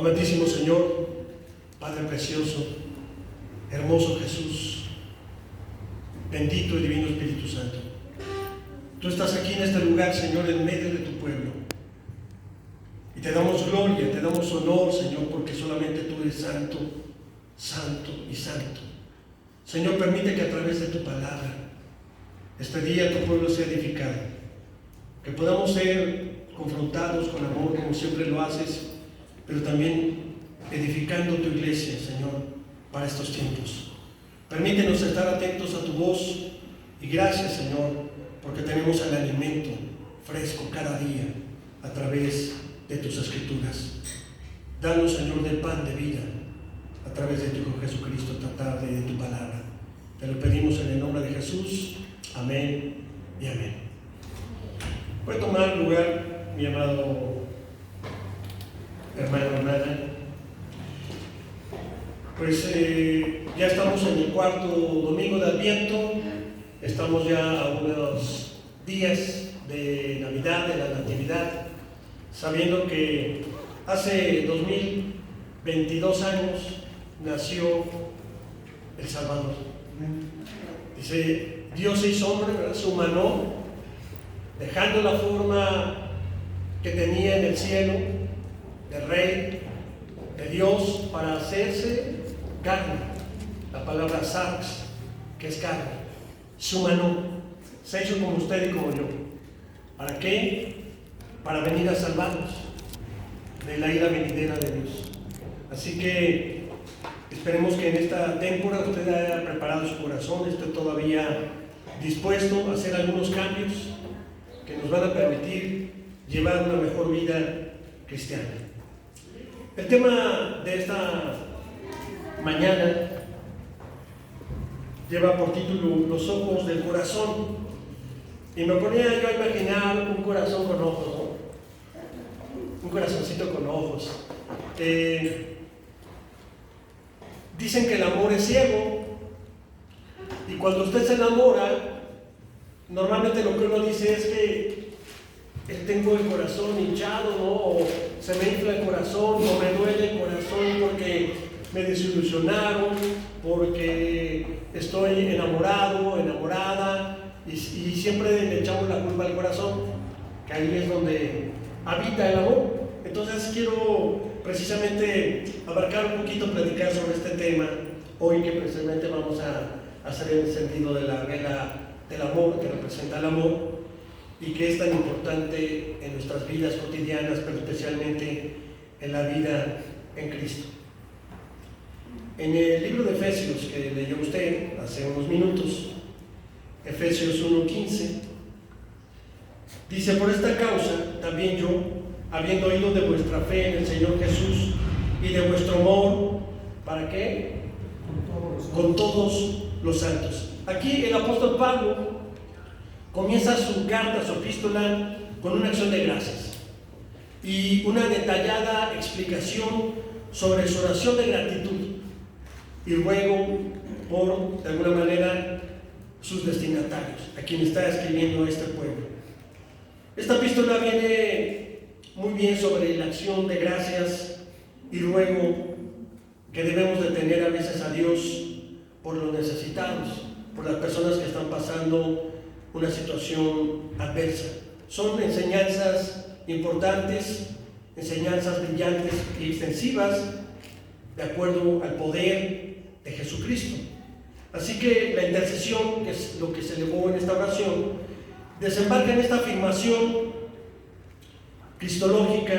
Amantísimo Señor, Padre precioso, hermoso Jesús, bendito y divino Espíritu Santo. Tú estás aquí en este lugar, Señor, en medio de tu pueblo. Y te damos gloria, te damos honor, Señor, porque solamente tú eres santo, santo y santo. Señor, permite que a través de tu palabra, este día tu pueblo sea edificado. Que podamos ser confrontados con amor, como siempre lo haces, pero también edificando tu iglesia, Señor, para estos tiempos. Permítenos estar atentos a tu voz y gracias, Señor, porque tenemos el alimento fresco cada día a través de tus escrituras. Danos, Señor, del pan de vida a través de tu Hijo Jesucristo esta tarde y de tu palabra. Te lo pedimos en el nombre de Jesús. Amén y amén. Puede tomar lugar, mi amado hermano, hermana. Pues ya estamos en el cuarto domingo de Adviento. Estamos ya a unos días de Navidad, de la Natividad, sabiendo que hace 2022 años nació el Salvador. Dice, Dios se hizo hombre, ¿verdad? Se humanó, dejando la forma que tenía en el cielo, de rey, de Dios, para hacerse carne. La palabra sarx, que es carne, se humanó, se hizo como usted y como yo. ¿Para qué? Para venir a salvarnos de la ira venidera de Dios. Así que esperemos que en esta temporada usted haya preparado su corazón, esté todavía dispuesto a hacer algunos cambios que nos van a permitir llevar una mejor vida cristiana. El tema de esta mañana lleva por título Los ojos del corazón, y me ponía yo a imaginar un corazón con ojos, ¿no? Un corazoncito con ojos. Dicen que el amor es ciego, y cuando usted se enamora, normalmente lo que uno dice es que tengo el corazón hinchado, ¿no? O se me infla el corazón, o me duele el corazón porque me desilusionaron, porque estoy enamorado, enamorada, y siempre le echamos la culpa al corazón, que ahí es donde habita el amor. Entonces quiero precisamente abarcar un poquito, platicar sobre este tema hoy, que precisamente vamos a hacer en el sentido de la regla del amor, que representa el amor y que es tan importante en nuestras vidas cotidianas, pero especialmente en la vida en Cristo. En el libro de Efesios que leyó usted hace unos minutos, Efesios 1:15, dice: por esta causa también yo, habiendo oído de vuestra fe en el Señor Jesús y de vuestro amor, ¿para qué? Con todos los santos. Aquí el apóstol Pablo comienza su carta, su epístola, con una acción de gracias y una detallada explicación sobre su oración de gratitud y ruego por, de alguna manera, sus destinatarios, a quien está escribiendo este pueblo. Esta epístola viene muy bien sobre la acción de gracias y ruego que debemos de tener a veces a Dios por los necesitados, por las personas que están pasando una situación adversa. Son enseñanzas importantes, enseñanzas brillantes y extensivas de acuerdo al poder de Jesucristo. Así que la intercesión, que es lo que se elevó en esta oración, desembarca en esta afirmación cristológica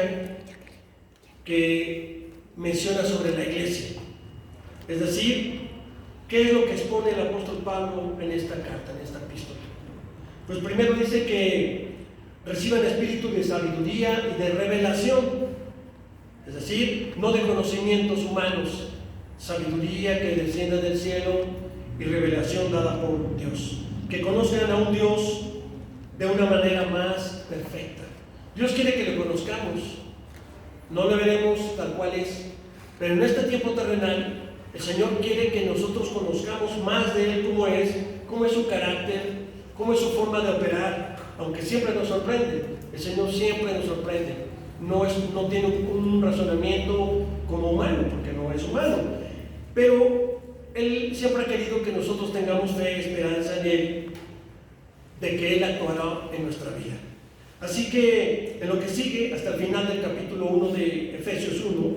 que menciona sobre la iglesia. Es decir, ¿qué es lo que expone el apóstol Pablo en esta carta, en esta epístola? Pues primero dice que reciban espíritu de sabiduría y de revelación, es decir, no de conocimientos humanos, sabiduría que descienda del cielo y revelación dada por Dios, que conozcan a un Dios de una manera más perfecta. Dios quiere que le conozcamos, no le veremos tal cual es, pero en este tiempo terrenal el Señor quiere que nosotros conozcamos más de Él, cómo es su carácter, cómo es su forma de operar, aunque siempre nos sorprende. El Señor siempre nos sorprende, no tiene un razonamiento Pero Él siempre ha querido que nosotros tengamos fe y esperanza en Él, de que Él actuará en nuestra vida. Así que en lo que sigue, hasta el final del capítulo 1 de Efesios 1,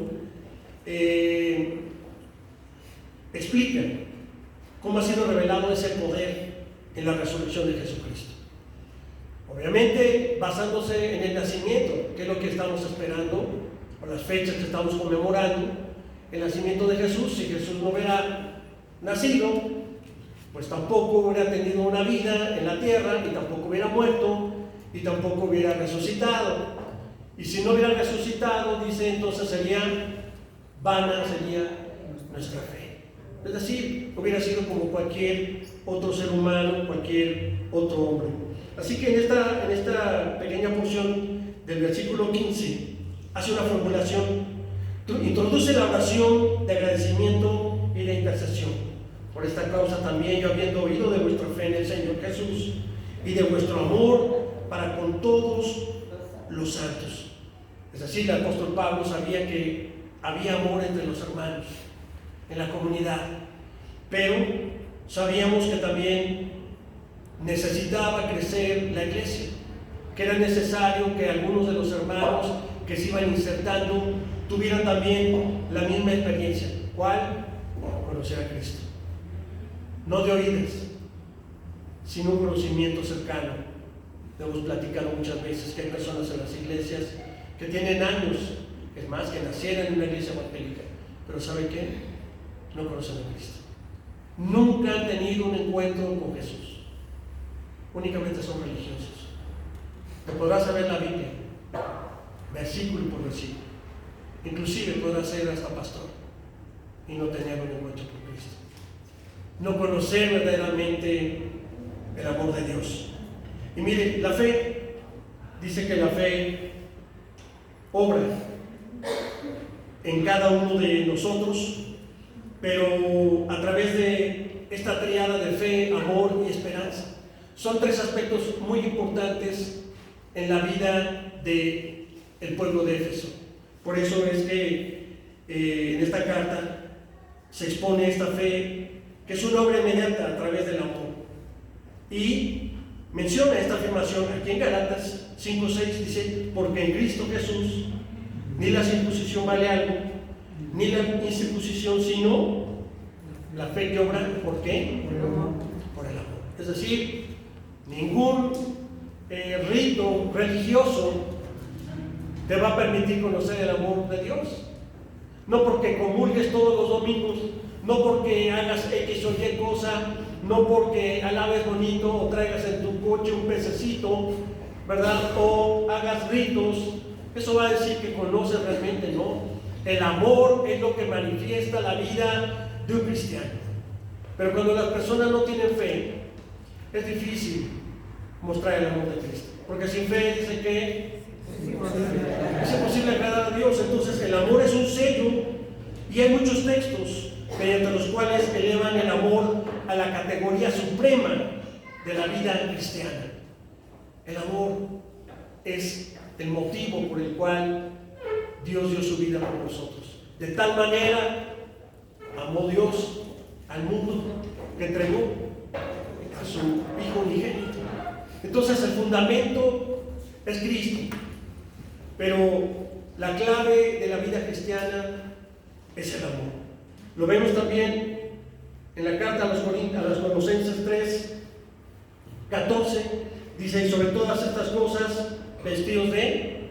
explica cómo ha sido revelado ese poder en la resurrección de Jesucristo. Obviamente basándose en el nacimiento, que es lo que estamos esperando, por las fechas que estamos conmemorando, el nacimiento de Jesús. Si Jesús no hubiera nacido, pues tampoco hubiera tenido una vida en la tierra, y tampoco hubiera muerto, y tampoco hubiera resucitado. Y si no hubiera resucitado, dice, entonces sería vana, sería nuestra fe. Es decir, hubiera sido como cualquier otro ser humano, cualquier otro hombre. Así que en esta pequeña porción del versículo 15 hace una formulación, introduce la oración de agradecimiento y de intercesión. Por esta causa también, yo habiendo oído de vuestra fe en el Señor Jesús y de vuestro amor para con todos los santos. Es decir, el apóstol Pablo sabía que había amor entre los hermanos en la comunidad, pero sabíamos que también necesitaba crecer la iglesia, que era necesario que algunos de los hermanos que se iban insertando tuvieran también la misma experiencia. ¿Cuál? Conocer a Cristo. No de oídas, sino un conocimiento cercano. Hemos platicado muchas veces que hay personas en las iglesias que tienen años, es más, que nacieron en una iglesia evangélica, pero ¿saben qué? No conocen a Cristo. Nunca han tenido un encuentro con Jesús. Únicamente son religiosos. Te podrás saber la Biblia, versículo por versículo. Inclusive podrás ser hasta pastor y no tener un encuentro con Cristo. No conocer verdaderamente el amor de Dios. Y mire, la fe, dice que la fe obra en cada uno de nosotros, pero a través de esta tríada de fe, amor y esperanza. Son tres aspectos muy importantes en la vida del pueblo de Éfeso. Por eso es que en esta carta se expone esta fe, que es una obra inmediata a través del amor. Y menciona esta afirmación aquí en Gálatas 5:6, dice, porque en Cristo Jesús ni la circuncisión vale algo, ni la incircuncisión, sino la fe que obra. ¿Por qué? Por el amor. Es decir, ningún rito religioso te va a permitir conocer el amor de Dios. No porque comulgues todos los domingos, no porque hagas X o Y cosa, no porque alabes bonito o traigas en tu coche un pececito, ¿verdad? O hagas ritos. Eso va a decir que conoces realmente, ¿no? El amor es lo que manifiesta la vida de un cristiano. Pero cuando las personas no tienen fe, es difícil mostrar el amor de Cristo. Porque sin fe dice que es imposible agradar a Dios. Entonces el amor es un sello, y hay muchos textos mediante los cuales elevan el amor a la categoría suprema de la vida cristiana. El amor es el motivo por el cual Dios dio su vida por nosotros. De tal manera amó Dios al mundo que entregó a su Hijo unigénito. Entonces el fundamento es Cristo, pero la clave de la vida cristiana es el amor. Lo vemos también en la carta a los Colosenses 3:14, dice, y sobre todas estas cosas vestidos de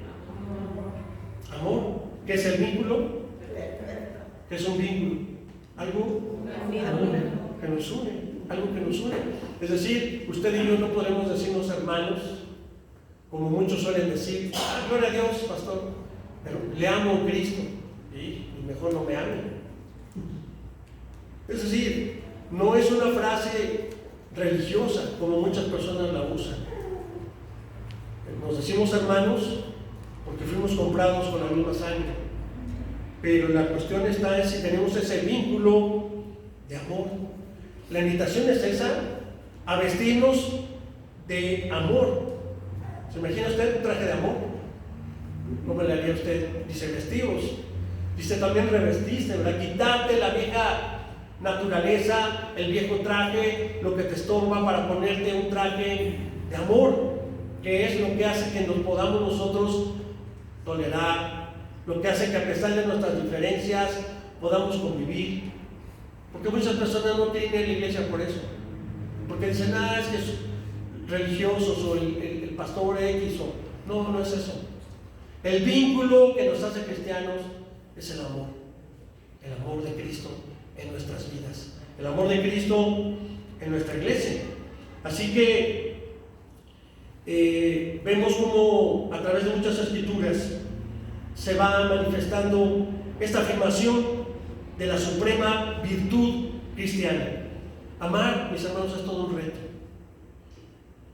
amor. ¿Qué es el vínculo? ¿Qué es un vínculo? Algo que nos une, algo que nos une. Es decir, usted y yo no podemos decirnos hermanos, como muchos suelen decir, gloria a Dios, pastor, pero le amo a Cristo, y mejor no me ame. Es decir, no es una frase religiosa como muchas personas la usan. Nos decimos hermanos porque fuimos comprados con la misma sangre, pero la cuestión está en si tenemos ese vínculo de amor. La invitación es esa, a vestirnos de amor. ¿Se imagina usted un traje de amor? ¿Cómo le haría usted? Dice vestidos. Dice también revestiste, ¿verdad? Quitarte la vieja naturaleza, el viejo traje, lo que te estorba, para ponerte un traje de amor, que es lo que hace que nos podamos nosotros tolerar, lo que hace que a pesar de nuestras diferencias podamos convivir. Porque muchas personas no quieren ir a la iglesia por eso, porque dicen, es que es religiosos o el pastor X, o no, no es eso. El vínculo que nos hace cristianos es el amor de Cristo en nuestras vidas, el amor de Cristo en nuestra iglesia. Así que vemos cómo a través de muchas escrituras se va manifestando esta afirmación de la suprema virtud cristiana. Amar, mis hermanos, es todo un reto.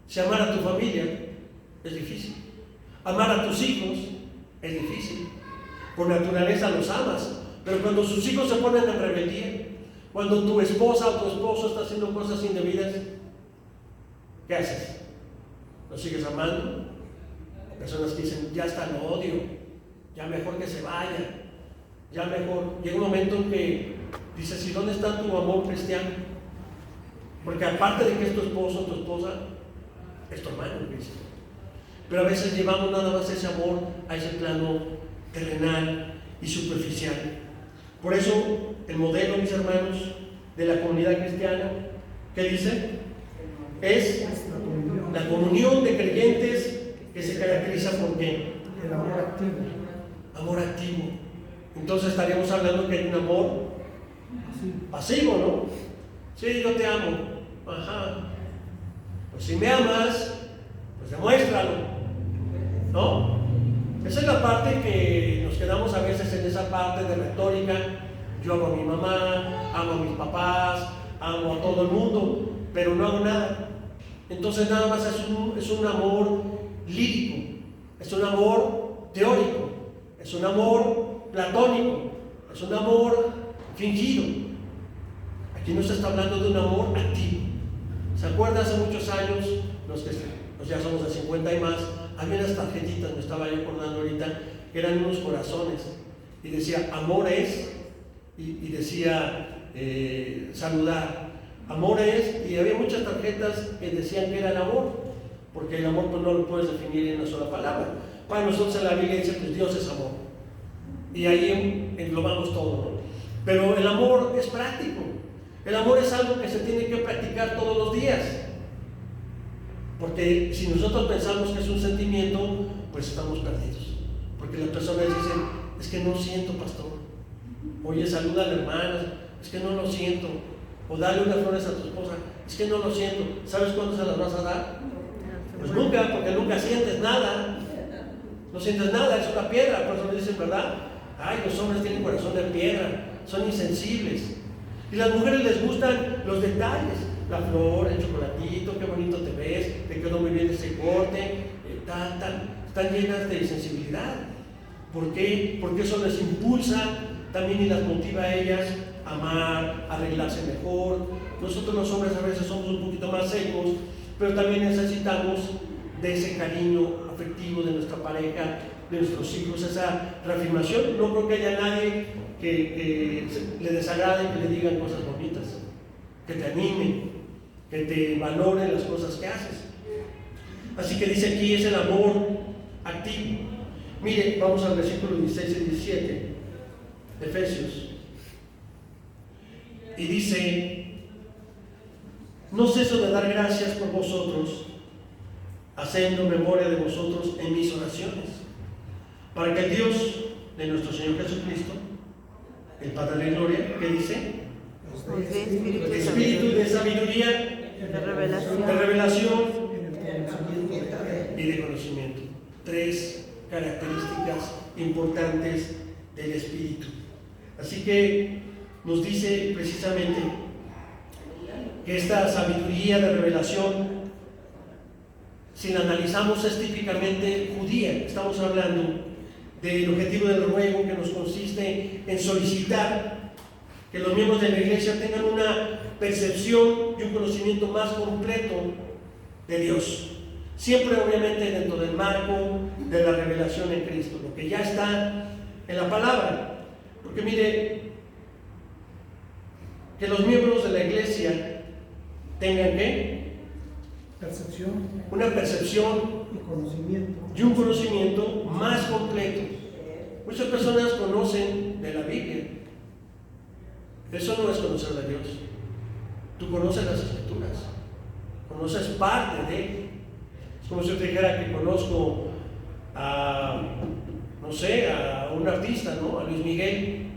Si amar a tu familia es difícil, amar a tus hijos es difícil. Por naturaleza los amas, pero cuando sus hijos se ponen en rebeldía, cuando tu esposa o tu esposo está haciendo cosas indebidas, ¿qué haces? ¿Los sigues amando? Hay personas que dicen, ya está, lo odio, ya mejor que se vaya, ya mejor. Llega un momento en que dices, ¿y dónde está tu amor cristiano? Porque aparte de que es tu esposo o tu esposa, es tu hermano en Cristo. Pero a veces llevamos nada más ese amor a ese plano terrenal y superficial. Por eso el modelo, mis hermanos, de la comunidad cristiana, ¿qué dice? Es la comunión de creyentes que se caracteriza por ¿qué? El amor activo. Amor activo. Entonces estaríamos hablando que hay un amor pasivo, ¿no? Sí, yo te amo. Ajá. Pues si me amas, pues demuéstralo, ¿no? Esa es la parte que nos quedamos a veces en esa parte de retórica. Yo amo a mi mamá, amo a mis papás, amo a todo el mundo, pero no hago nada. Entonces nada más es un amor lírico, es un amor teórico, es un amor platónico, es un amor fingido. Aquí no se está hablando de un amor activo. ¿Se acuerdan hace muchos años, los que pues ya somos de 50 y más, había unas tarjetitas, me estaba yo acordando ahorita, que eran unos corazones, y decía, amor es, y decía, saludar, amor es, y había muchas tarjetas que decían que era el amor, porque el amor pues no lo puedes definir en una sola palabra. Para nosotros en la Biblia dice, pues Dios es amor, y ahí englobamos todo, ¿no? Pero el amor es práctico, el amor es algo que se tiene que practicar todos los días. Porque si nosotros pensamos que es un sentimiento, pues estamos perdidos. Porque las personas dicen, es que no siento, pastor. Oye, saluda a la hermana, es que no lo siento. O dale unas flores a tu esposa, es que no lo siento. ¿Sabes cuándo se las vas a dar? Pues nunca, porque nunca sientes nada. No sientes nada, es una piedra. Por eso me dicen, ¿verdad? Ay, los hombres tienen corazón de piedra, son insensibles. Y a las mujeres les gustan los detalles. La flor, el chocolatito, qué bonito te ves, te quedó muy bien ese corte, están llenas de sensibilidad. ¿Por qué? Porque eso les impulsa también y las motiva a ellas a amar, a arreglarse mejor. Nosotros los hombres a veces somos un poquito más secos, pero también necesitamos de ese cariño afectivo de nuestra pareja, de nuestros hijos, esa reafirmación. No creo que haya nadie que le desagrade que le digan cosas bonitas, que te animen, que te valoren las cosas que haces. Así que dice aquí, es el amor activo. Mire, vamos al versículo 16 y 17 de Efesios. Y dice, no ceso de dar gracias por vosotros, haciendo memoria de vosotros en mis oraciones, para que el Dios de nuestro Señor Jesucristo, el Padre de Gloria, ¿qué dice? Espíritu de sabiduría, de revelación y de conocimiento. Tres características importantes del Espíritu. Así que nos dice precisamente que esta sabiduría de revelación, si la analizamos, es típicamente judía. Estamos hablando del objetivo del ruego, que nos consiste en solicitar que los miembros de la iglesia tengan una percepción y un conocimiento más completo de Dios. Siempre, obviamente, dentro del marco de la revelación en Cristo, lo que ya está en la palabra. Porque mire, que los miembros de la iglesia tengan ¿qué? Percepción. Una percepción Y conocimiento. y un conocimiento más completo. Muchas personas conocen de la Biblia. Eso no es conocer a Dios. Tú conoces las Escrituras, conoces parte de él. Es como si yo te dijera que conozco a, no sé, a un artista, ¿no? A Luis Miguel.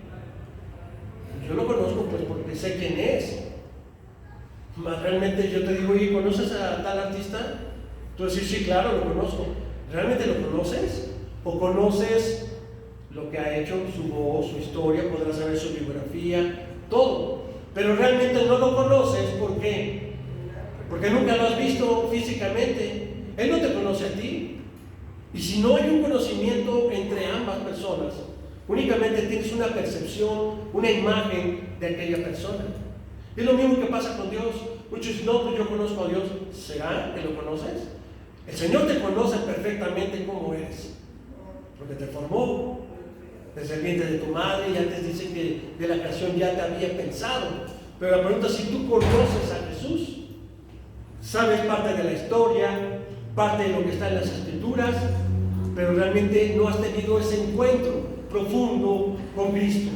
Yo lo conozco pues porque sé quién es. Mas realmente yo te digo, oye, ¿conoces a tal artista? Tú decís, sí, claro, lo conozco. ¿Realmente lo conoces? ¿O conoces lo que ha hecho, su voz, su historia? Podrás saber su biografía, todo. Pero realmente no lo conoces, ¿por qué? Porque nunca lo has visto físicamente. Él no te conoce a ti. Y si no hay un conocimiento entre ambas personas, únicamente tienes una percepción, una imagen de aquella persona. Es lo mismo que pasa con Dios. Muchos dicen, no, pues yo conozco a Dios. ¿Será que lo conoces? El Señor te conoce perfectamente como eres, porque te formó desde el vientre de tu madre y antes dice que de la creación ya te había pensado. Pero la pregunta es si tú conoces a Jesús, sabes parte de la historia, parte de lo que está en las Escrituras, pero realmente no has tenido ese encuentro profundo con Cristo.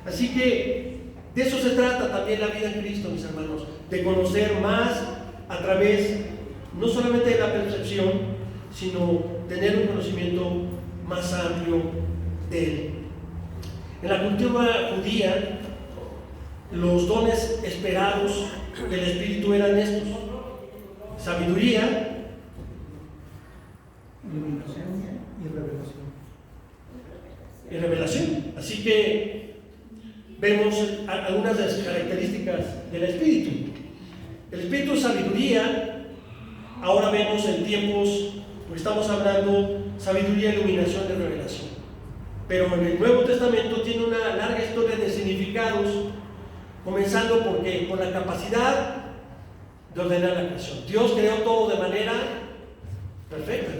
Así que de eso se trata también la vida en Cristo, mis hermanos, de conocer más a través no solamente de la percepción, sino tener un conocimiento más amplio de Él. En la cultura judía, los dones esperados del Espíritu eran estos: sabiduría, Iluminación y revelación. y revelación. Así que vemos algunas de las características del Espíritu. El Espíritu es sabiduría. Ahora vemos en tiempos, pues estamos hablando sabiduría, iluminación y revelación. Pero en el Nuevo Testamento tiene una larga historia de significados, comenzando por la capacidad de ordenar la creación. Dios creó todo de manera perfecta,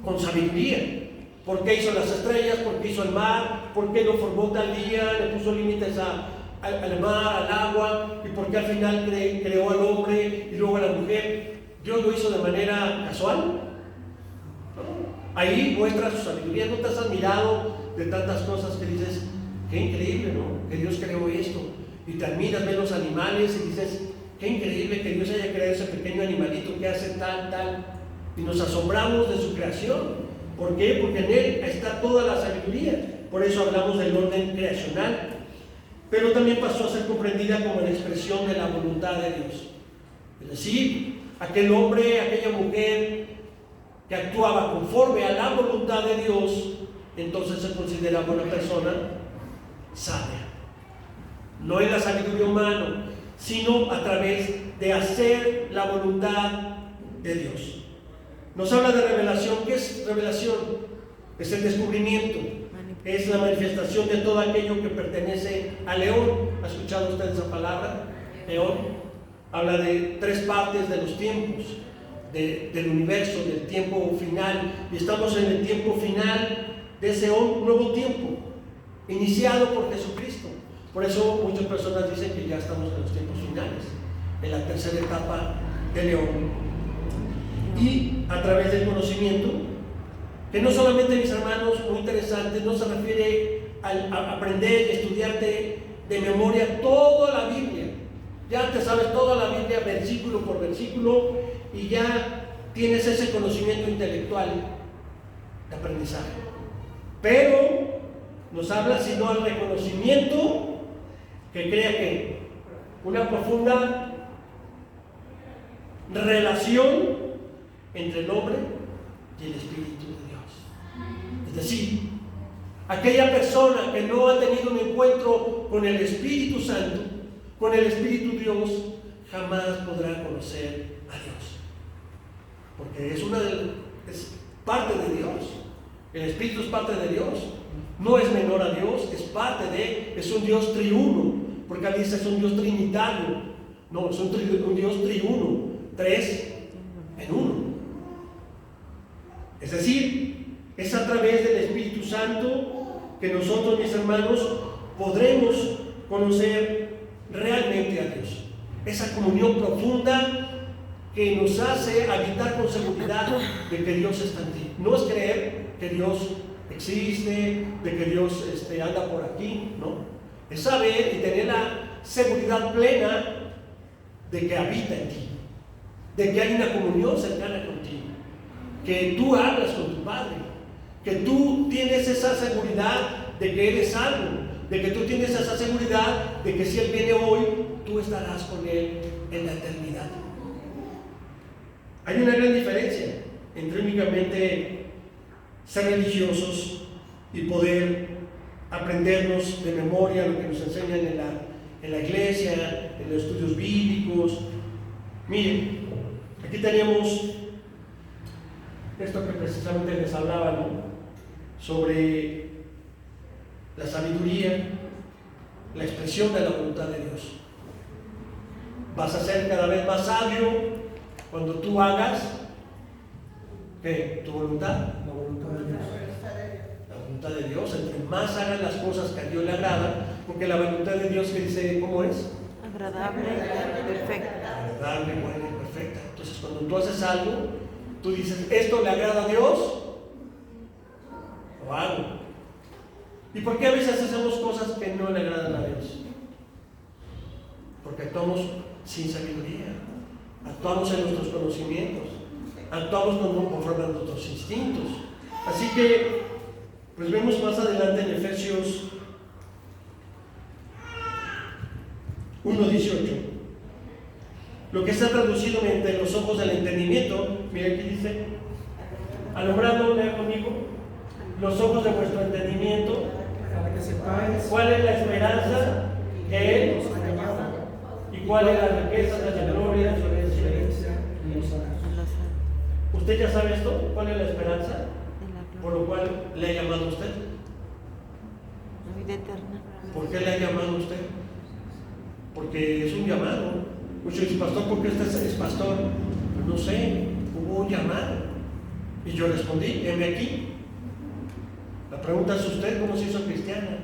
con sabiduría. ¿Por qué hizo las estrellas? ¿Por qué hizo el mar? ¿Por qué lo formó tal día? ¿Le puso límites al mar, al agua? ¿Y por qué al final creó al hombre y luego a la mujer? ¿Dios lo hizo de manera casual? ¿No? Ahí muestra su sabiduría. ¿No te has admirado de tantas cosas que dices, qué increíble, ¿no? Que Dios creó esto? Y te admiras, ves los animales y dices, qué increíble que Dios haya creado ese pequeño animalito que hace tal. Y nos asombramos de su creación. ¿Por qué? Porque en Él está toda la sabiduría. Por eso hablamos del orden creacional. Pero también pasó a ser comprendida como la expresión de la voluntad de Dios. Es decir, aquel hombre, aquella mujer que actuaba conforme a la voluntad de Dios, entonces se consideraba una persona sabia. No en la sabiduría humana, sino a través de hacer la voluntad de Dios. Nos habla de revelación. ¿Qué es revelación? Es el descubrimiento, es la manifestación de todo aquello que pertenece al león. ¿Ha escuchado usted esa palabra? León. Habla de tres partes de los tiempos, del universo, del tiempo final. Y estamos en el tiempo final de ese nuevo tiempo, iniciado por Jesucristo. Por eso muchas personas dicen que ya estamos en los tiempos finales, en la tercera etapa de león. Y a través del conocimiento, que no solamente, mis hermanos, muy interesante, no se refiere a aprender y estudiarte de memoria toda la Biblia. Ya te sabes toda la Biblia versículo por versículo y ya tienes ese conocimiento intelectual de aprendizaje. Pero nos habla sino al reconocimiento que crea que una profunda relación entre el hombre y el Espíritu de Dios. Es decir, aquella persona que no ha tenido un encuentro con el Espíritu Santo, con el Espíritu Dios, jamás podrá conocer a Dios. Porque es parte de Dios. El Espíritu es parte de Dios. No es menor a Dios, es parte de, es un Dios triuno. Porque ahí dice es un Dios trinitario. No, es un Dios triuno. Tres en uno. Es decir, es a través del Espíritu Santo que nosotros, mis hermanos, podremos conocer realmente a Dios. Esa comunión profunda que nos hace habitar con seguridad de que Dios está en ti. No es creer que Dios existe, de que Dios anda por aquí, ¿no? Es saber y tener la seguridad plena de que habita en ti, de que hay una comunión cercana contigo, que tú hablas con tu Padre, que tú tienes esa seguridad de que Él es salvo, de que tú tienes esa seguridad de que si Él viene hoy, tú estarás con Él en la eternidad. Hay una gran diferencia entre únicamente ser religiosos y poder aprendernos de memoria lo que nos enseñan en la iglesia, en los estudios bíblicos. Miren, aquí tenemos esto que precisamente les hablaba, ¿no? Sobre la sabiduría, la expresión de la voluntad de Dios. Vas a ser cada vez más sabio cuando tú hagas, ¿qué? ¿Tu voluntad? La voluntad de Dios. La voluntad de Dios. Entre más hagas las cosas que a Dios le agradan, porque la voluntad de Dios, que dice, ¿cómo es? Agradable y perfecta. Agradable, buena y perfecta. Entonces, cuando tú haces algo, tú dices, ¿esto le agrada a Dios? Lo hago. ¿Y por qué a veces hacemos cosas que no le agradan a Dios? Porque actuamos sin sabiduría, actuamos en nuestros conocimientos, actuamos conforme a nuestros instintos. Así que, pues vemos más adelante en Efesios 1:18, lo que está traducido mediante los ojos del entendimiento. Mira aquí dice, alumbrando, lea conmigo, los ojos de vuestro entendimiento, Para que sepáis cuál es la esperanza que Él os ha llamado y cuál es la riqueza de la gloria de su herencia. herencia en los santos. ¿Usted ya sabe esto? ¿Cuál es la esperanza por En lo cual le ha llamado a usted? la vida eterna. ¿Por qué le ha llamado a usted? Porque es un llamado. Muchos dicen, pastor, ¿por qué usted es pastor? Pues no sé, hubo un llamado. Y yo respondí, heme aquí. La pregunta es usted, ¿cómo se hizo cristiana?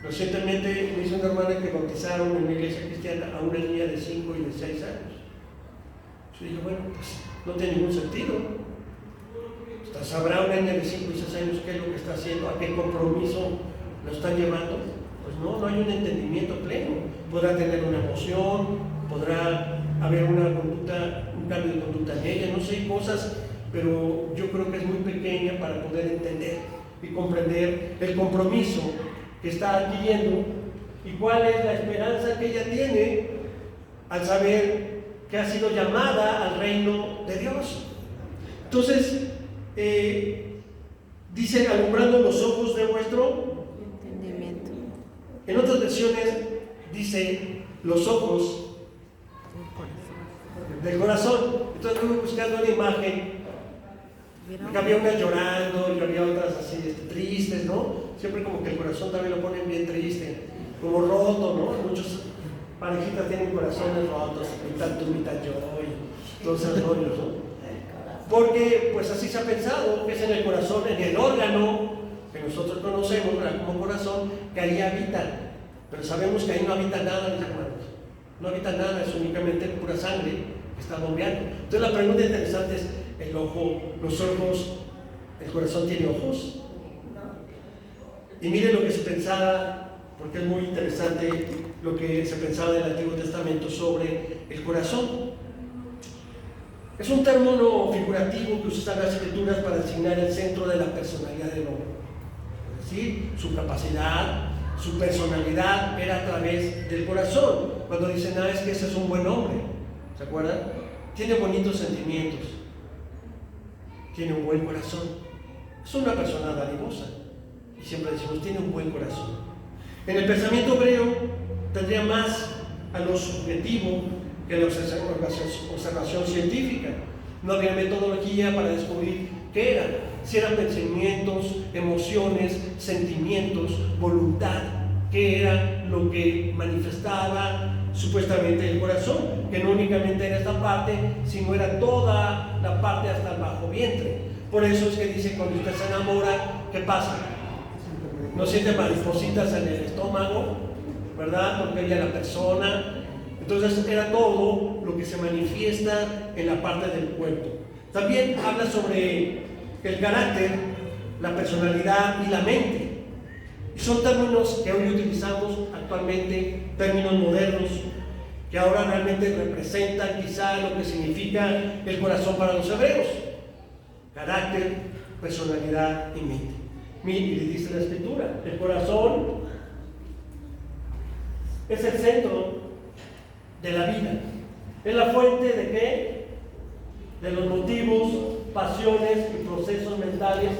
Recientemente me hizo una hermana que bautizaron en una iglesia cristiana a una niña de 5 y de 6 años. Yo dije, bueno, pues no tiene ningún sentido. ¿Sabrá una niña de 5 y 6 años qué es lo que está haciendo? ¿A qué compromiso lo están llevando? Pues no hay un entendimiento pleno. Podrá tener una emoción, podrá haber una conducta, un cambio de conducta en ella, no sé, cosas, pero yo creo que es muy pequeña para poder entender y comprender el compromiso que está adquiriendo y cuál es la esperanza que ella tiene al saber que ha sido llamada al reino de Dios. Entonces, dice, alumbrando los ojos de vuestro Entendimiento. En otras versiones dice los ojos del corazón. Entonces fuimos buscando una imagen, porque había unas llorando y había otras así tristes, ¿no? Siempre como que el corazón también lo ponen bien triste, como roto, ¿no? Muchas parejitas tienen corazones rotos, mitad tú, mitad yo, y todos esos rollos, ¿no? Porque pues así se ha pensado, que es en el corazón, en el órgano que nosotros conocemos, ¿verdad?, como corazón, que ahí habitan. Pero sabemos que ahí no habita nada, mis hermanos. No habita nada, es únicamente pura sangre que está bombeando. Entonces la pregunta interesante es, el ojo, los ojos, ¿el corazón tiene ojos? Y miren lo que se pensaba, porque es muy interesante lo que se pensaba del Antiguo Testamento sobre el corazón. Es un término figurativo que usan las Escrituras para designar el centro de la personalidad del hombre. Es decir, su capacidad, su personalidad era a través del corazón. Cuando dicen, es que ese es un buen hombre, ¿se acuerdan? Tiene bonitos sentimientos, tiene un buen corazón, es una persona dadivosa. Y siempre decimos, tiene un buen corazón. En el pensamiento hebreo tendría más a lo subjetivo que la observación científica. No había metodología para descubrir qué era, si eran pensamientos, emociones, sentimientos, voluntad, qué era lo que manifestaba supuestamente el corazón, que no únicamente era esta parte, sino era toda la parte hasta el bajo vientre. Por eso es que dice, cuando usted se enamora, ¿qué pasa? no siente maripositas en el estómago, ¿verdad? Porque veía a la persona. Entonces era todo lo que se manifiesta en la parte del cuerpo. También habla sobre el carácter, la personalidad y la mente. Y son términos que hoy utilizamos actualmente, términos modernos, que ahora realmente representan quizá lo que significa el corazón para los hebreos. Carácter, personalidad y mente. Y le dice la Escritura, el corazón es el centro de la vida. Es la fuente de ¿qué? De los motivos, pasiones y procesos mentales.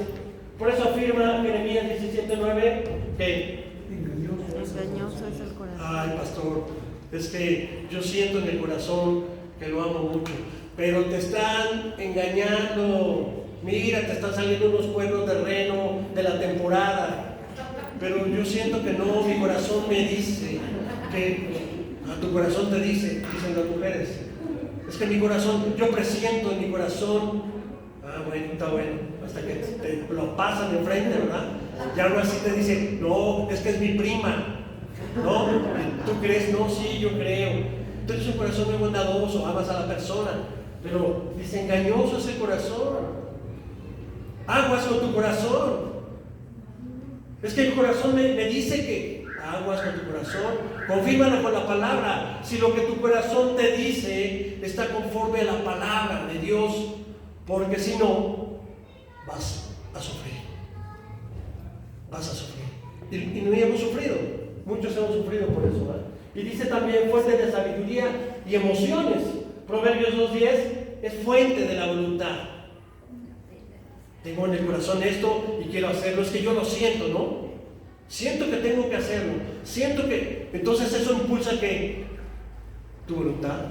Por eso afirma Jeremías 17:9 que Engañoso es el corazón. ay, pastor, es que yo siento en el corazón que lo amo mucho, pero te están engañando. Mira, te están saliendo unos cuernos de reno de la temporada, pero yo siento que no, mi corazón me dice que a tu corazón te dice, dicen las mujeres, es que mi corazón, yo presiento en mi corazón, bueno, está bueno, hasta que te lo pasan enfrente, ¿verdad? Ya no así te dice, no, es que es mi prima, ¿no? ¿Tú crees? No, sí, yo creo. Entonces un corazón muy bondadoso, amas a la persona, pero dice, engañoso es el corazón. Aguas con tu corazón. Es que el corazón me dice que aguas con tu corazón. Confírmalo con la palabra. Si lo que tu corazón te dice está conforme a la palabra de Dios, porque si no, vas a sufrir. Vas a sufrir. Y no hemos sufrido. Muchos hemos sufrido por eso, ¿verdad? Y dice también fuente de sabiduría y emociones. Proverbios 2:10 es fuente de la voluntad. Tengo en el corazón esto y quiero hacerlo. Es que yo lo siento, ¿no? Siento que tengo que hacerlo. Siento que... Entonces eso impulsa que tu voluntad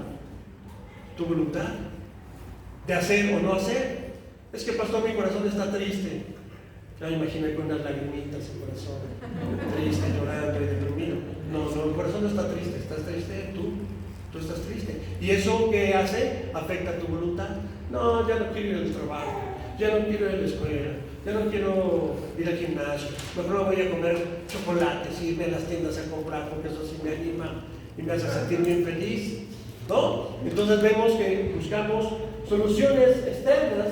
de hacer o no hacer. Es que pastor, mi corazón está triste. Ya me imagino con unas lagrimitas en el corazón, triste, llorando y deprimido. No, el corazón no está triste. ¿Estás triste? Tú estás triste. ¿Y eso qué hace? Afecta tu voluntad. No, ya no quiero ir al trabajo, ya no quiero ir a la escuela, ya no quiero ir al gimnasio, mejor voy a comer chocolates y irme a las tiendas a comprar, porque eso sí me anima y me hace sentir bien feliz, ¿no? Entonces vemos que buscamos soluciones externas,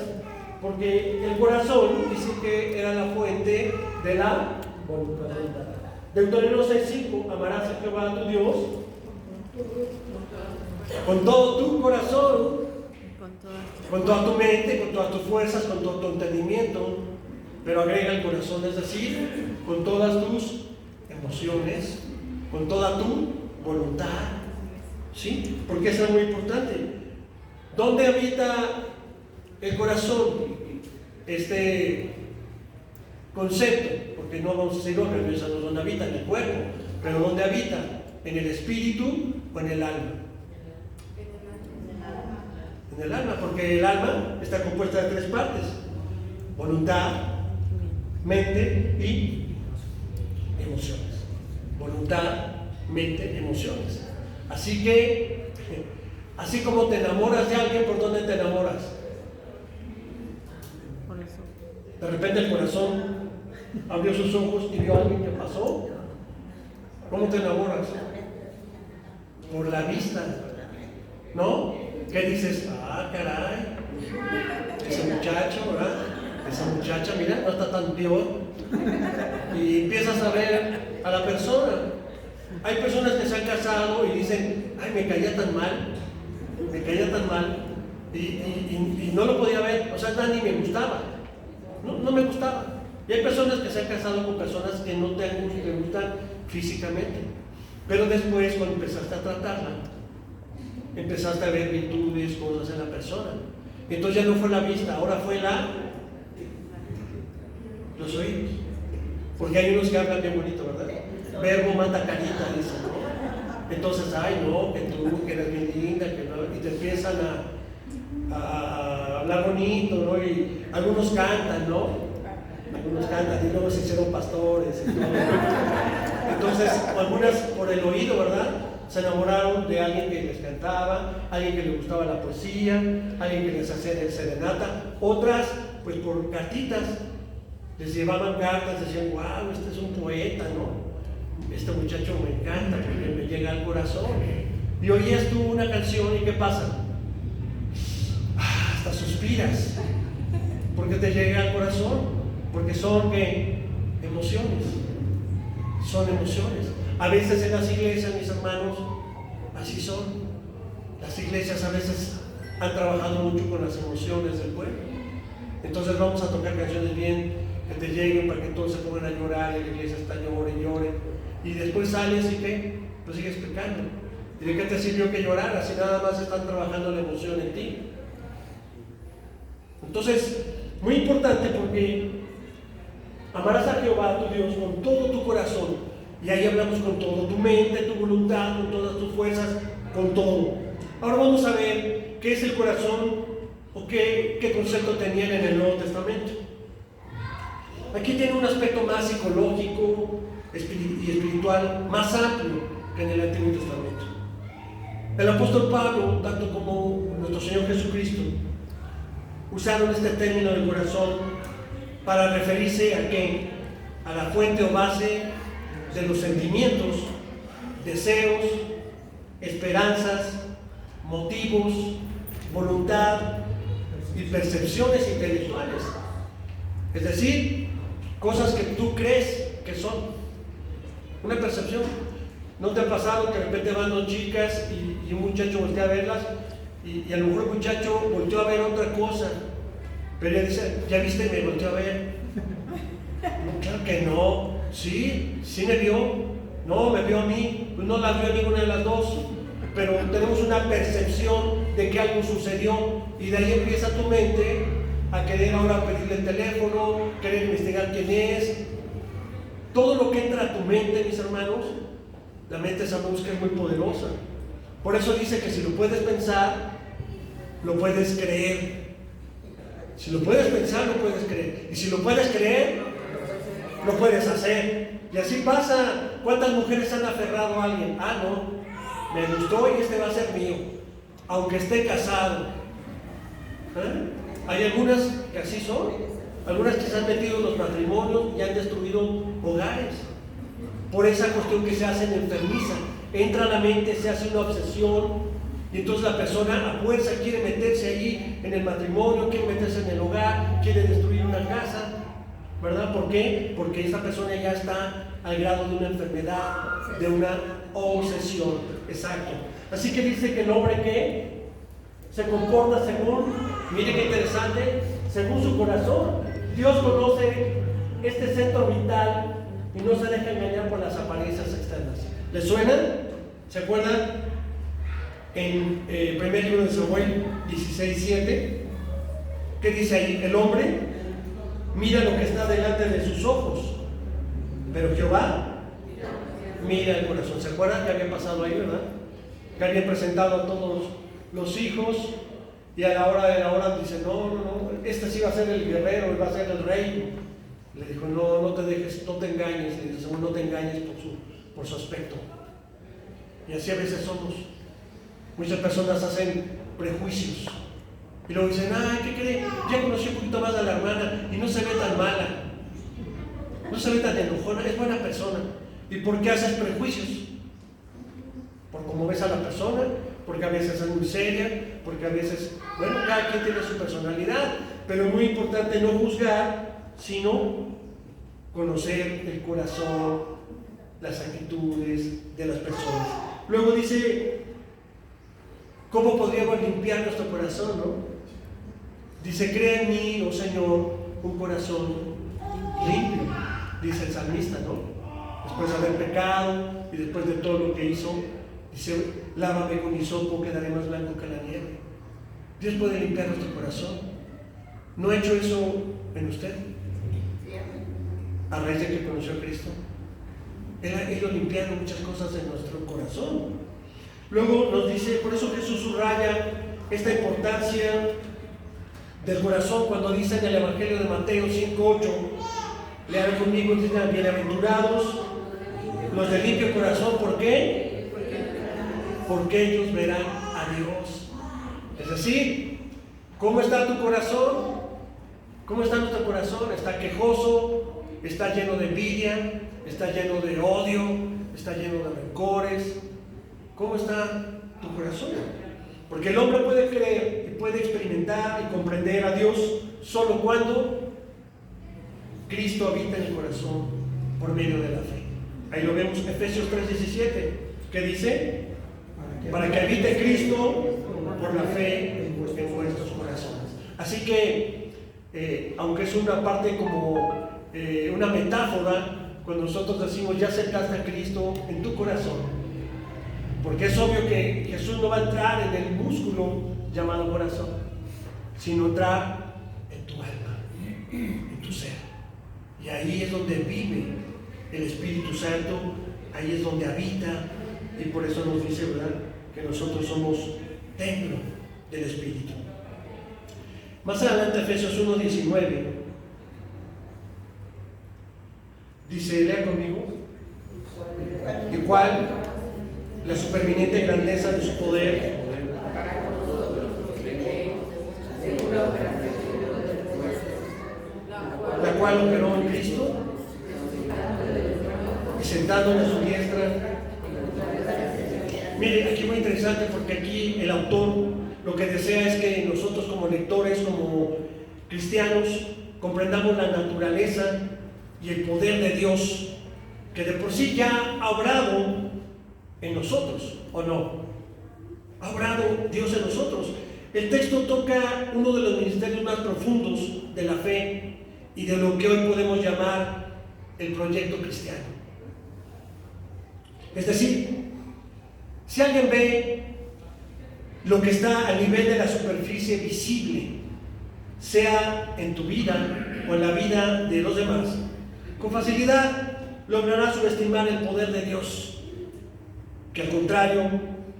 porque el corazón dice que era la fuente de la voluntad. Deuteronomio 6:5, amarás a Jehová tu Dios con todo tu corazón, con toda tu mente, con todas tus fuerzas, con todo tu entendimiento, pero agrega el corazón, es decir, con todas tus emociones, con toda tu voluntad, ¿sí? Porque eso es muy importante. ¿Dónde habita el corazón? Este concepto, porque no vamos a decir dónde habita en el cuerpo, pero ¿dónde habita? ¿En el espíritu o en el alma? En el alma, porque el alma está compuesta de 3 partes: voluntad, mente y emociones. Voluntad, mente, emociones. Así que, así como te enamoras de alguien, ¿por dónde te enamoras? De repente el corazón abrió sus ojos y vio a alguien que pasó. ¿Cómo te enamoras? Por la vista, ¿no? ¿Qué dices? Ah, caray, ese muchacho, ¿verdad? Esa muchacha, mira, no está tan peor. Y empiezas a ver a la persona. Hay personas que se han casado y dicen, ay, me caía tan mal, y no lo podía ver, o sea, nada, ni me gustaba, no me gustaba. Y hay personas que se han casado con personas que no te gustan físicamente, pero después, cuando empezaste a tratarla, empezaste a ver virtudes, cosas en la persona. Entonces ya no fue la vista, ahora fue los oídos. Porque hay unos que hablan bien bonito, ¿verdad? Verbo mata carita, dicen, ¿no? Entonces, ay, no, que tú, que eres bien linda, que no, y te empiezan a hablar bonito, ¿no? Y algunos cantan, ¿no? Algunos cantan y luego se hicieron pastores y todo. Entonces, algunas por el oído, ¿verdad? Se enamoraron de alguien que les cantaba, alguien que les gustaba la poesía, alguien que les hacía serenata. Otras, pues por cartitas, les llevaban cartas, decían, wow, este es un poeta, ¿no? Este muchacho me encanta, porque me llega al corazón. Y oías tú una canción y ¿qué pasa? Hasta suspiras, porque te llega al corazón, porque son emociones, son emociones. A veces en las iglesias, mis hermanos, así son. Las iglesias a veces han trabajado mucho con las emociones del pueblo. Entonces vamos a tocar canciones bien, que te lleguen para que todos se pongan a llorar y la iglesia está llore y llore. Y después sales y ¿qué? Pues sigues pecando. ¿Y de qué te sirvió que lloraras si nada más están trabajando la emoción en ti? Entonces, muy importante porque amarás a Jehová tu Dios con todo tu corazón. Y ahí hablamos con todo, tu mente, tu voluntad, con todas tus fuerzas, con todo. Ahora vamos a ver qué es el corazón o qué concepto tenían en el Nuevo Testamento. Aquí tiene un aspecto más psicológico y espiritual, más amplio que en el Antiguo Testamento. El apóstol Pablo, tanto como nuestro Señor Jesucristo, usaron este término del corazón para referirse a ¿qué? A la fuente o base de los sentimientos, deseos, esperanzas, motivos, voluntad y percepciones intelectuales. Es decir, cosas que tú crees que son. Una percepción. ¿No te ha pasado que de repente van dos chicas y un muchacho voltea a verlas y a lo mejor el muchacho volteó a ver otra cosa, pero ella dice, ¿ya viste? Me volteó a ver. No, claro que no. Sí me vio. No, me vio a mí. Pues no la vio a ninguna de las dos. Pero tenemos una percepción de que algo sucedió y de ahí empieza tu mente a querer ahora pedirle el teléfono, querer investigar quién es. Todo lo que entra a tu mente, mis hermanos, la mente sabemos que es muy poderosa. Por eso dice que si lo puedes pensar, lo puedes creer. Si lo puedes pensar, lo puedes creer. Y si lo puedes creer, lo puedes hacer. Y así pasa. ¿Cuántas mujeres han aferrado a alguien? Ah, no, me gustó y este va a ser mío, aunque esté casado. Hay algunas que así son, algunas que se han metido en los matrimonios y han destruido hogares por esa cuestión que se hacen enfermiza. Entra a la mente, se hace una obsesión y entonces la persona a fuerza quiere meterse allí en el matrimonio, quiere meterse en el hogar, quiere destruir una casa, ¿verdad? ¿Por qué? Porque esa persona ya está al grado de una enfermedad, de una obsesión. Exacto. Así que dice que el hombre que se comporta según, mire qué interesante, según su corazón. Dios conoce este centro vital y no se deja engañar por las apariencias externas. ¿Les suena? ¿Se acuerdan? En el primer libro de Samuel 16:7, ¿qué dice ahí? El hombre mira lo que está delante de sus ojos, pero Jehová mira el corazón. ¿Se acuerdan que había pasado ahí, verdad? Que había presentado a todos los hijos y a la hora de la hora dice, no, este sí va a ser el guerrero, va a ser el rey. Le dijo, no te dejes, no te engañes. Le dice, no te engañes por su aspecto. Y así a veces somos. Muchas personas hacen prejuicios y luego dicen, ¿qué cree? Ya conocí un poquito más a la hermana y no se ve tan mala, no se ve tan enojona, es buena persona. ¿Y por qué haces prejuicios? Por cómo ves a la persona, porque a veces es muy seria, porque a veces, bueno, cada quien tiene su personalidad, pero es muy importante no juzgar, sino conocer el corazón, las actitudes de las personas. Luego dice, ¿cómo podríamos limpiar nuestro corazón, no? Dice, crea en mí, oh Señor, un corazón limpio, dice el salmista, ¿no? Después de haber pecado y después de todo lo que hizo, dice, lávame con hisopo, quedaré más blanco que la nieve. Dios puede limpiar nuestro corazón. ¿No ha hecho eso en usted? A raíz de que conoció a Cristo. Él ha ido limpiando muchas cosas en nuestro corazón. Luego nos dice, por eso Jesús subraya esta importancia del corazón cuando dice en el Evangelio de Mateo 5:8, lean conmigo, dicen, bienaventurados los de limpio corazón. ¿Por qué? Porque ellos verán a Dios. Es decir, ¿cómo está tu corazón? ¿Cómo está nuestro corazón? ¿Está quejoso? ¿Está lleno de envidia? ¿Está lleno de odio? ¿Está lleno de rencores? ¿Cómo está tu corazón? Porque el hombre puede creer y puede experimentar y comprender a Dios solo cuando Cristo habita en el corazón por medio de la fe. Ahí lo vemos, Efesios 3:17, que dice: para que habite Cristo por la fe en vuestros corazones. Así que, aunque es una parte como una metáfora, cuando nosotros decimos ya acercaste a Cristo en tu corazón, porque es obvio que Jesús no va a entrar en el músculo llamado corazón, sino entrar en tu alma, en tu ser. Y ahí es donde vive el Espíritu Santo, ahí es donde habita, y por eso nos dice, ¿verdad?, que nosotros somos templo del Espíritu. Más adelante, Efesios 1:19, dice, lea conmigo, igual la superviniente grandeza de su poder, la cual operó en Cristo, y sentándonos a su diestra. Mire, aquí muy interesante, porque aquí el autor lo que desea es que nosotros como lectores, como cristianos, comprendamos la naturaleza y el poder de Dios, que de por sí ya ha obrado en nosotros, ¿o no? Ha obrado Dios en nosotros. El texto toca uno de los ministerios más profundos de la fe y de lo que hoy podemos llamar el proyecto cristiano. Es decir, si alguien ve lo que está a nivel de la superficie visible, sea en tu vida o en la vida de los demás, con facilidad logrará subestimar el poder de Dios, que al contrario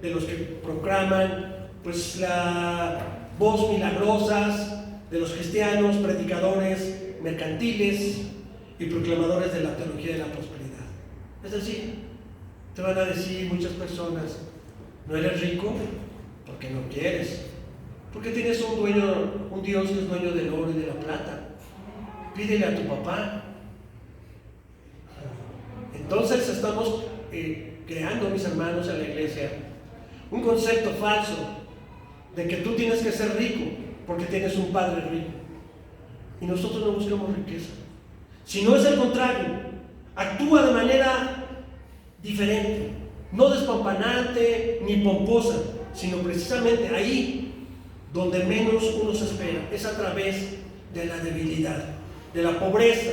de los que proclaman pues la voz milagrosas de los cristianos, predicadores mercantiles y proclamadores de la teología de la prosperidad. Es decir, te van a decir muchas personas: no eres rico porque no quieres, porque tienes un Dios que es dueño del oro y de la plata. Pídele a tu papá. Entonces estamos creando, mis hermanos, en la iglesia un concepto falso de que tú tienes que ser rico porque tienes un padre rico. Y nosotros no buscamos riqueza, sino es el contrario. Actúa de manera diferente, no despampanante ni pomposa, sino precisamente ahí donde menos uno se espera. Es a través de la debilidad, de la pobreza,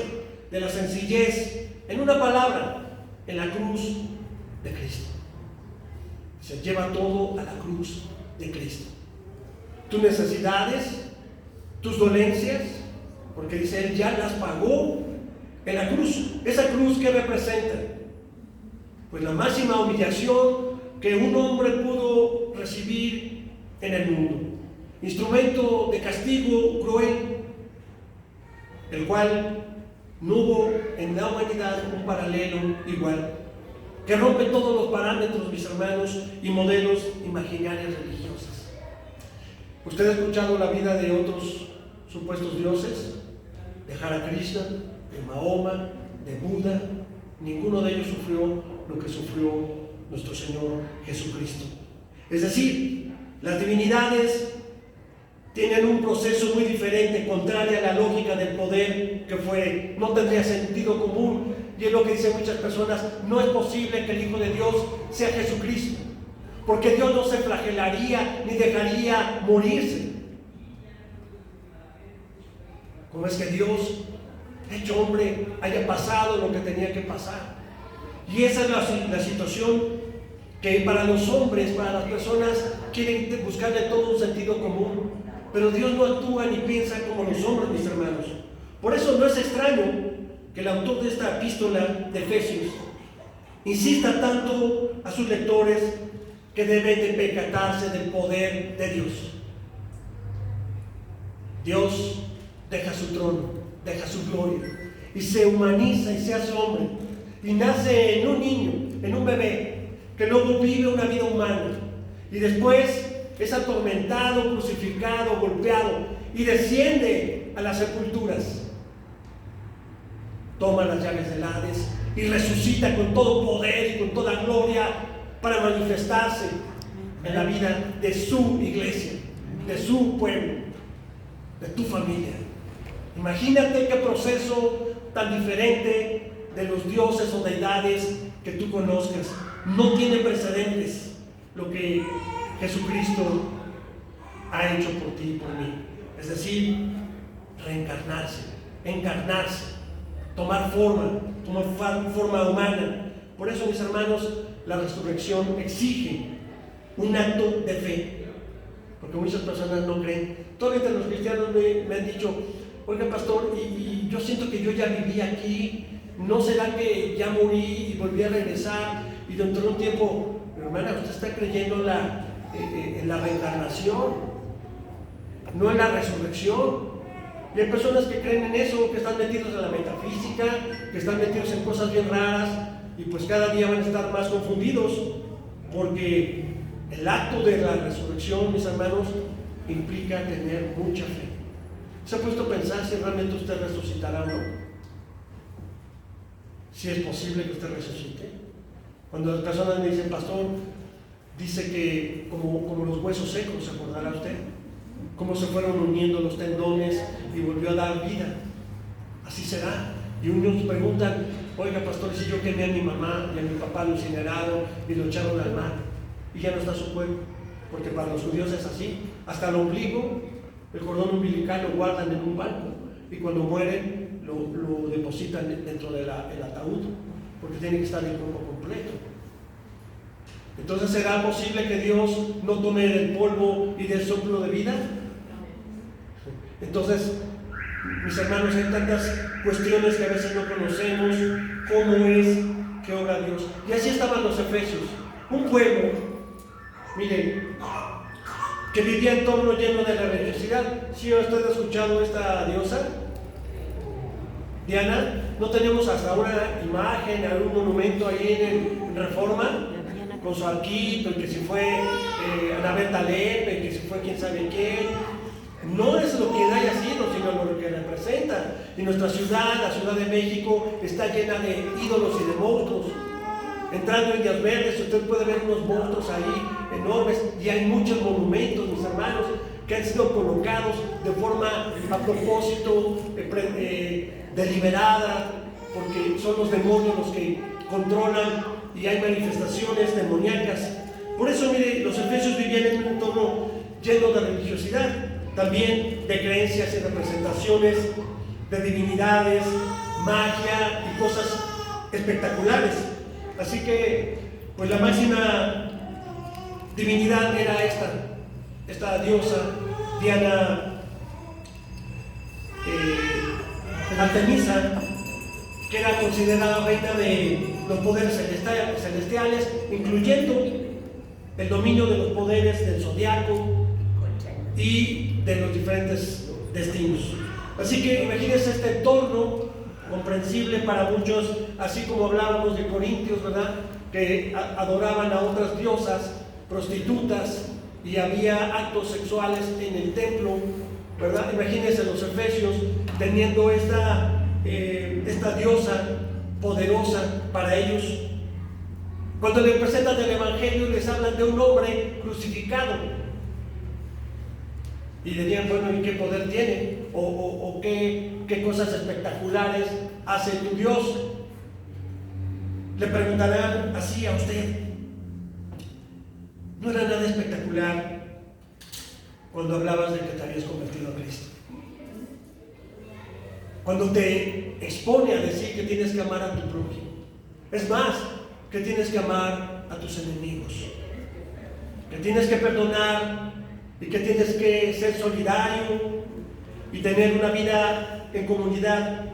de la sencillez. En una palabra, en la cruz de Cristo. Se lleva todo a la cruz de Cristo. Tus necesidades, tus dolencias, porque dice Él ya las pagó en la cruz. Esa cruz, ¿qué representa? Pues la máxima humillación que un hombre pudo recibir en el mundo. Instrumento de castigo cruel, el cual no hubo en la humanidad un paralelo igual, que rompe todos los parámetros, mis hermanos, y modelos imaginarios religiosas. ¿Usted ha escuchado la vida de otros supuestos dioses? De Hare Krishna, de Mahoma, de Buda. Ninguno de ellos sufrió lo que sufrió nuestro Señor Jesucristo. Es decir, las divinidades tienen un proceso muy diferente, contrario a la lógica del poder que fue. No tendría sentido común, y es lo que dicen muchas personas: no es posible que el Hijo de Dios sea Jesucristo, porque Dios no se flagelaría ni dejaría morirse. ¿Cómo es que Dios, hecho hombre, haya pasado lo que tenía que pasar? Y esa es la situación que para los hombres, para las personas, quieren buscarle todo un sentido común. Pero Dios no actúa ni piensa como los hombres, mis hermanos. Por eso no es extraño que el autor de esta epístola de Efesios insista tanto a sus lectores que deben de percatarse del poder de Dios. Dios deja su trono, deja su gloria y se humaniza y se hace hombre y nace en un niño, en un bebé, que luego vive una vida humana y después es atormentado, crucificado, golpeado y desciende a las sepulturas, toma las llaves del Hades y resucita con todo poder y con toda gloria para manifestarse en la vida de su iglesia, de su pueblo, de tu familia. Imagínate qué proceso tan diferente de los dioses o deidades que tú conozcas. No tiene precedentes lo que Jesucristo ha hecho por ti y por mí. Es decir, reencarnarse, encarnarse, tomar forma humana. Por eso, mis hermanos, la resurrección exige un acto de fe, porque muchas personas no creen. Todavía entre los cristianos me han dicho: oiga, pastor, y yo siento que yo ya viví aquí, ¿no será que ya morí y volví a regresar? Y dentro de un tiempo, hermana, usted está creyendo en la reencarnación, no en la resurrección. Y hay personas que creen en eso, que están metidos en la metafísica, que están metidos en cosas bien raras, y pues cada día van a estar más confundidos, porque el acto de la resurrección, mis hermanos, implica tener mucha fe. ¿Se ha puesto a pensar si realmente usted resucitará o no? Si es posible que usted resucite. Cuando las personas me dicen: pastor, dice que como los huesos secos, ¿se acordará usted? Cómo se fueron uniendo los tendones y volvió a dar vida. Así será. Y unos preguntan: oiga, pastor, si yo quemé a mi mamá y a mi papá, lo incineraron y lo echaron al mar, y ya no está su cuerpo, porque para los judíos es así, hasta el ombligo, el cordón umbilical lo guardan en un banco, y cuando mueren lo depositan dentro del ataúd, porque tiene que estar el cuerpo completo. Entonces, ¿será posible que Dios no tome del polvo y del soplo de vida? Entonces, mis hermanos, hay tantas cuestiones que a veces no conocemos. ¿Cómo es que obra Dios? Y así estaban los efesios, un pueblo, miren, que vivía en torno lleno de la religiosidad. ¿Sí usted ha escuchado esta diosa? Diana. ¿No tenemos hasta una imagen, algún monumento ahí en Reforma? Con su arquito, y que si fue Anabel Taleb, que si fue quién sabe quién. No es lo que haya sido, sino lo que representa. Y nuestra ciudad, la Ciudad de México, está llena de ídolos y de monstruos. Entrando en Indias Verdes, usted puede ver unos monstruos ahí enormes, y hay muchos monumentos, mis hermanos, que han sido colocados de forma a propósito, deliberada, porque son los demonios los que controlan, y hay manifestaciones demoníacas. Por eso, mire, los efesios vivían en un entorno lleno de religiosidad, también de creencias y representaciones de divinidades, magia y cosas espectaculares. Así que, pues la máxima divinidad era esta diosa, Diana Artemisa, que era considerada reina de los poderes celestiales, incluyendo el dominio de los poderes del zodiaco y de los diferentes destinos. Así que imagínense este entorno comprensible para muchos, así como hablábamos de Corintios, ¿verdad?, que adoraban a otras diosas, prostitutas, y había actos sexuales en el templo, ¿verdad? Imagínense los efesios teniendo esta diosa poderosa para ellos. Cuando les presentan el Evangelio, les hablan de un hombre crucificado, y dirían: bueno, ¿y qué poder tiene? ¿O qué cosas espectaculares hace tu Dios? Le preguntarán así a usted: ¿no era nada espectacular cuando hablabas de que te habías convertido a Cristo? Cuando te expone a decir que tienes que amar a tu prójimo, es más, que tienes que amar a tus enemigos, que tienes que perdonar, y que tienes que ser solidario y tener una vida en comunidad.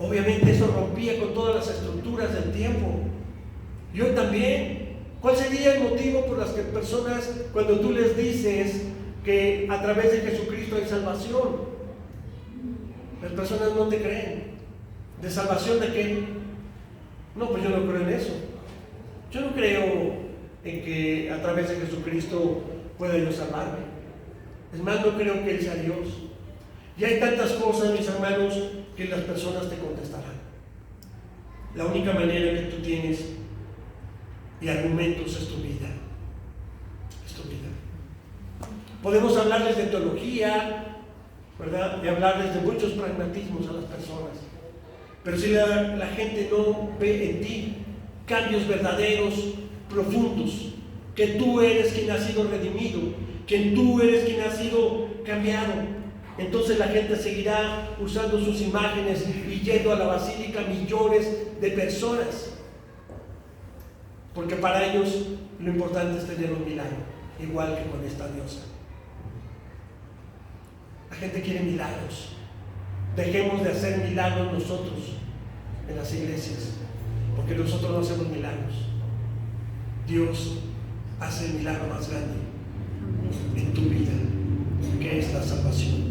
Obviamente eso rompía con todas las estructuras del tiempo. Y hoy también. ¿Cuál sería el motivo por las que personas, cuando tú les dices que a través de Jesucristo hay salvación, las personas no te creen? ¿De salvación de qué? No, pues yo no creo en eso. Yo no creo en que a través de Jesucristo pueda yo salvarme. Es más, no creo que Él sea Dios. Y hay tantas cosas, mis hermanos, que las personas te contestarán. La única manera que tú tienes y argumentos es tu vida. Es tu vida. Podemos hablarles de teología, ¿verdad? De hablarles de muchos pragmatismos a las personas. Pero si la gente no ve en ti cambios verdaderos, profundos, que tú eres quien ha sido redimido, que tú eres quien ha sido cambiado, entonces la gente seguirá usando sus imágenes y yendo a la basílica millones de personas. Porque para ellos lo importante es tener un milagro, igual que con esta diosa. La gente quiere milagros. Dejemos de hacer milagros nosotros en las iglesias, porque nosotros no hacemos milagros. Dios hace el milagro más grande en tu vida, que es la salvación.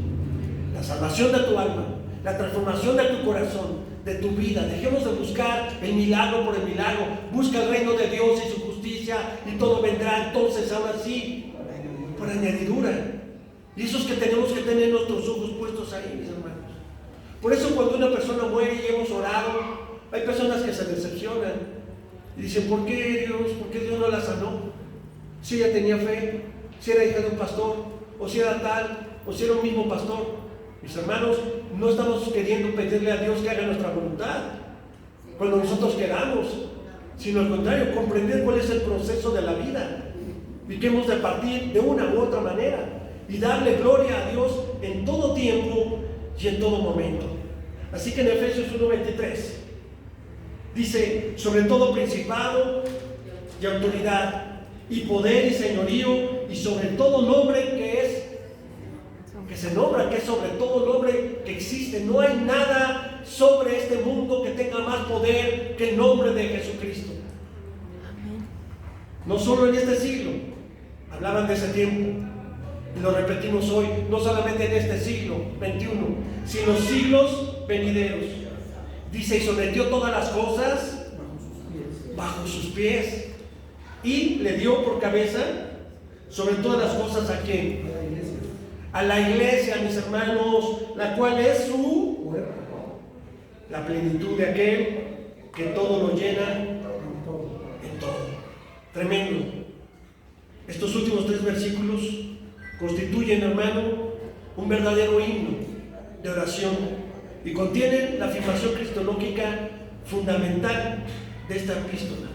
La salvación de tu alma, la transformación de tu corazón, de tu vida. Dejemos de buscar el milagro por el milagro. Busca el reino de Dios y su justicia y todo vendrá entonces, ahora sí, por añadidura. Y eso es que tenemos que tener nuestros ojos puestos ahí, mis hermanos. Por eso cuando una persona muere y hemos orado, hay personas que se decepcionan y dicen, ¿por qué Dios no la sanó? Si ella tenía fe, si era hija de un pastor, o si era tal, o si era un mismo pastor. Mis hermanos, no estamos queriendo pedirle a Dios que haga nuestra voluntad cuando nosotros queramos, sino al contrario, comprender cuál es el proceso de la vida y que hemos de partir de una u otra manera y darle gloria a Dios en todo tiempo y en todo momento. Así que en Efesios 1:23 dice, sobre todo principado y autoridad y poder y señorío y sobre todo nombre que se nombra, que es sobre todo nombre que existe. No hay nada sobre este mundo que tenga más poder que el nombre de Jesucristo. No solo en este siglo, hablaban de ese tiempo, y lo repetimos hoy, no solamente en este siglo XXI, sino siglos venideros. Dice, y sometió todas las cosas bajo sus pies, y le dio por cabeza sobre todas las cosas ¿a quién? A la iglesia, mis hermanos, la cual es la plenitud de aquel que todo lo llena en todo. Tremendo. Estos últimos 3 versículos constituyen, hermano, un verdadero himno de oración y contienen la afirmación cristológica fundamental de esta epístola.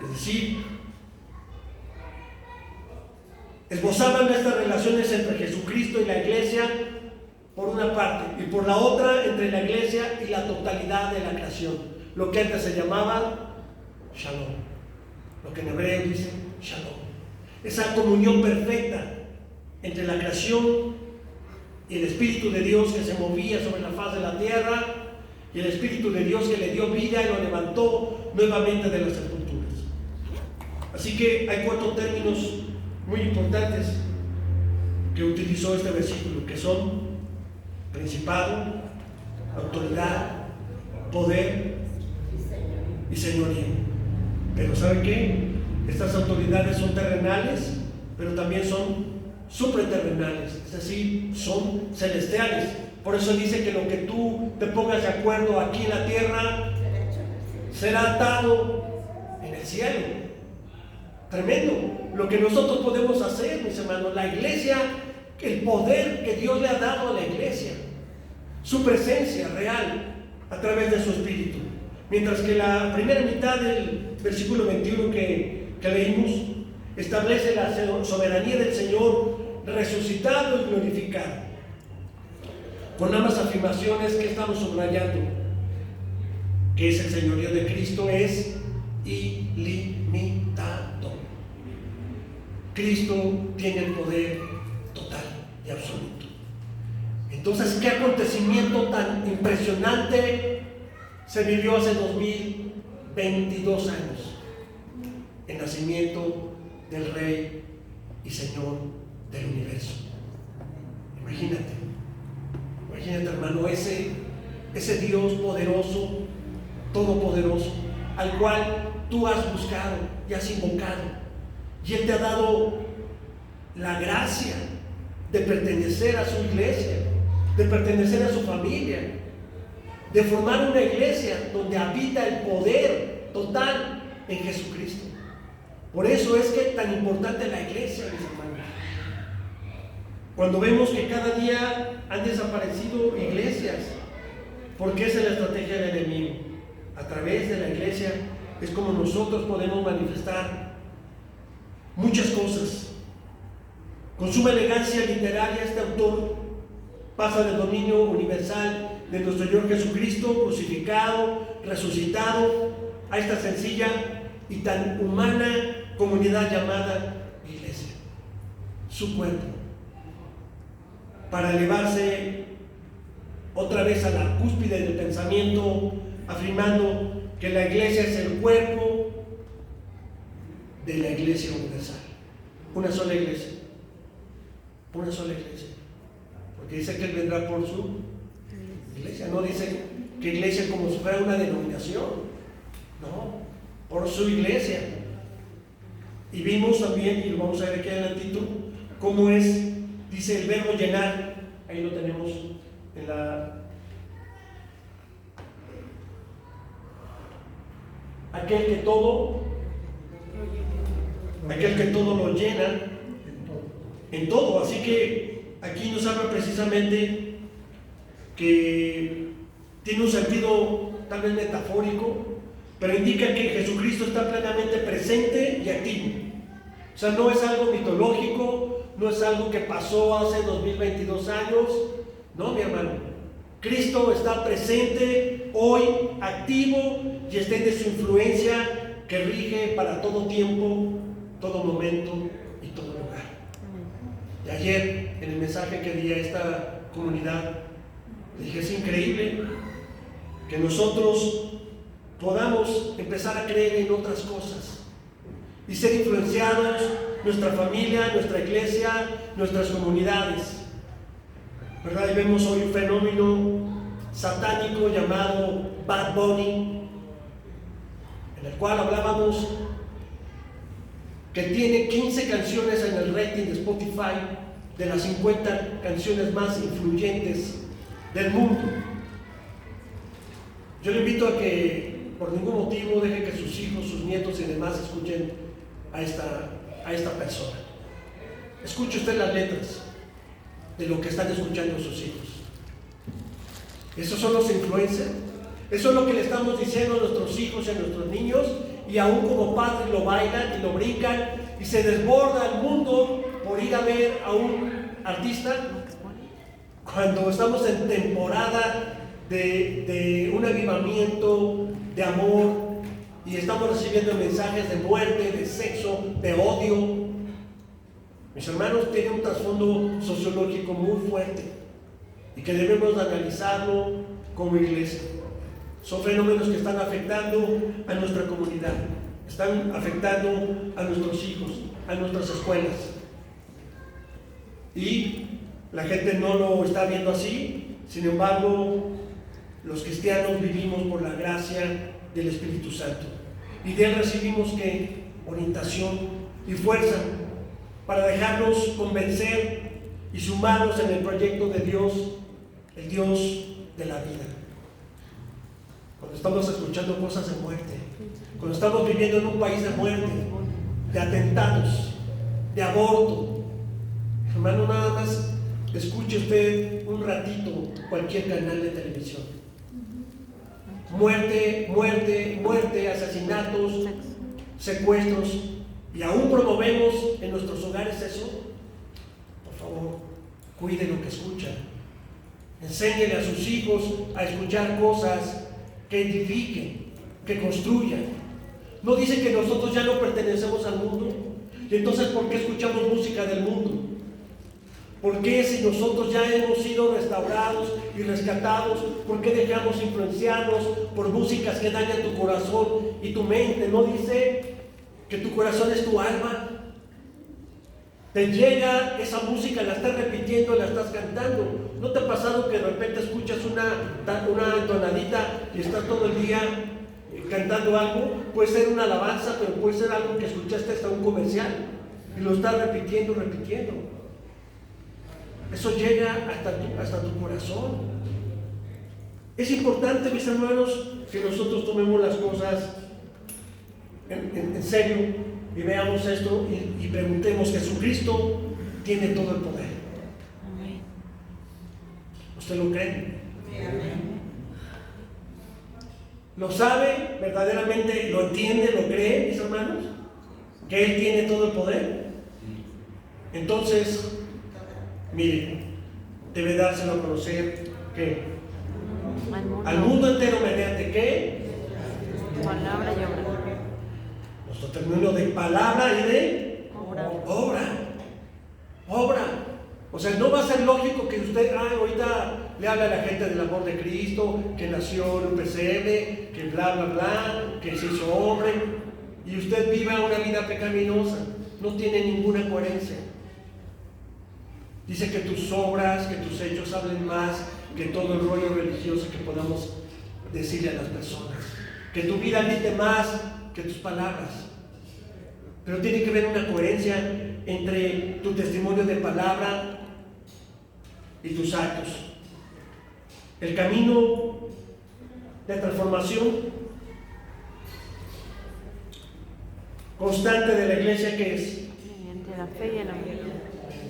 Es decir, esbozaban estas relaciones entre Jesucristo y la iglesia por una parte, y por la otra entre la iglesia y la totalidad de la creación, lo que antes se llamaba Shalom, lo que en hebreo dice Shalom, esa comunión perfecta entre la creación y el Espíritu de Dios que se movía sobre la faz de la tierra y el Espíritu de Dios que le dio vida y lo levantó nuevamente de las sepulturas. Así que hay 4 términos muy importantes que utilizó este versículo, que son principado, autoridad, poder y señorío. Pero ¿saben qué? Estas autoridades son terrenales, pero también son supraterrenales, es decir, son celestiales. Por eso dice que lo que tú te pongas de acuerdo aquí en la tierra será atado en el cielo. Tremendo lo que nosotros podemos hacer, mis hermanos. La iglesia, el poder que Dios le ha dado a la iglesia, su presencia real a través de su Espíritu. Mientras que la primera mitad del versículo 21 que leímos establece la soberanía del Señor resucitado y glorificado. Con ambas afirmaciones que estamos subrayando, que es el señorío de Cristo, es ilimitado. Cristo tiene el poder total y absoluto. Entonces, ¿qué acontecimiento tan impresionante se vivió hace 2022 años? El nacimiento del Rey y Señor del universo. Imagínate, hermano, ese Dios poderoso, todopoderoso, al cual tú has buscado y has invocado. Y Él te ha dado la gracia de pertenecer a su iglesia, de pertenecer a su familia, de formar una iglesia donde habita el poder total en Jesucristo. Por eso es que es tan importante la iglesia, mis hermanos. Cuando vemos que cada día han desaparecido iglesias, porque esa es la estrategia del enemigo. A través de la iglesia es como nosotros podemos manifestar muchas cosas. Con suma elegancia literaria, este autor pasa del dominio universal de nuestro Señor Jesucristo, crucificado, resucitado, a esta sencilla y tan humana comunidad llamada iglesia, su cuerpo, para elevarse otra vez a la cúspide del pensamiento, afirmando que la iglesia es el cuerpo de la iglesia universal. Una sola iglesia. Una sola iglesia. Porque dice que Él vendrá por su iglesia. No dice que iglesia como si fuera una denominación. No, por su iglesia. Y vimos también, y lo vamos a ver aquí adelantito, cómo es, dice el verbo llenar. Ahí lo tenemos en la... Aquel que todo lo llena en todo. Así que aquí nos habla precisamente que tiene un sentido tal vez metafórico, pero indica que Jesucristo está plenamente presente y activo. O sea, no es algo mitológico, no es algo que pasó hace 2022 años. No, mi hermano. Cristo está presente hoy, activo, y extiende su influencia que rige para todo tiempo, todo momento y todo lugar. Y ayer, en el mensaje que di a esta comunidad, dije, es increíble que nosotros podamos empezar a creer en otras cosas y ser influenciados, nuestra familia, nuestra iglesia, nuestras comunidades, ¿verdad? Y vemos hoy un fenómeno satánico llamado Bad Bunny, en el cual hablábamos que tiene 15 canciones en el rating de Spotify de las 50 canciones más influyentes del mundo. Yo le invito a que por ningún motivo deje que sus hijos, sus nietos y demás escuchen a esta persona. Escuche usted las letras de lo que están escuchando sus hijos. Esos son los influencers. Eso es lo que le estamos diciendo a nuestros hijos y a nuestros niños, y aún como padres lo bailan y lo brincan y se desborda el mundo por ir a ver a un artista, cuando estamos en temporada de un avivamiento, de amor, y estamos recibiendo mensajes de muerte, de sexo, de odio. Mis hermanos, tiene un trasfondo sociológico muy fuerte y que debemos analizarlo como iglesia. Son fenómenos que están afectando a nuestra comunidad, están afectando a nuestros hijos, a nuestras escuelas. Y la gente no lo está viendo así. Sin embargo, los cristianos vivimos por la gracia del Espíritu Santo, y de Él recibimos ¿qué? Orientación y fuerza para dejarnos convencer y sumarnos en el proyecto de Dios, el Dios de la vida. Cuando estamos escuchando cosas de muerte, cuando estamos viviendo en un país de muerte, de atentados, de aborto, hermano, nada más escuche usted un ratito cualquier canal de televisión. Muerte, muerte, muerte, asesinatos, secuestros, y aún promovemos en nuestros hogares eso. Por favor, cuide lo que escuchan. Enséñele a sus hijos a escuchar cosas que edifiquen, que construyan. No dice que nosotros ya no pertenecemos al mundo. Y entonces, ¿por qué escuchamos música del mundo? ¿Por qué, si nosotros ya hemos sido restaurados y rescatados, por qué dejamos influenciarnos por músicas que dañan tu corazón y tu mente? ¿No dice que tu corazón es tu alma? Te llega esa música, la estás repitiendo, la estás cantando. ¿No te ha pasado que de repente escuchas una tonadita y estás todo el día cantando algo? Puede ser una alabanza, pero puede ser algo que escuchaste hasta un comercial y lo estás repitiendo. Eso llega hasta tu corazón. Es importante, mis hermanos, que nosotros tomemos las cosas en serio y veamos esto y preguntemos: Jesucristo tiene todo el poder. Amén. ¿Usted lo cree? ¿Lo sabe? ¿Verdaderamente lo entiende? ¿Lo cree, mis hermanos? ¿Que Él tiene todo el poder? Entonces, mire, debe dárselo a conocer que al mundo entero, mediante ¿qué? Palabra y obra. Nuestro término de palabra y de obra. O sea, no va a ser lógico que usted ahorita le hable a la gente del amor de Cristo, que nació en un pesebre, que bla bla bla, que se hizo hombre, y usted viva una vida pecaminosa. No tiene ninguna coherencia. Dice que tus obras, que tus hechos hablen más que todo el rollo religioso que podamos decirle a las personas. Que tu vida grite más que tus palabras. Pero tiene que haber una coherencia entre tu testimonio de palabra y tus actos. El camino de transformación constante de la iglesia, ¿qué es? Mediante la fe y el amor.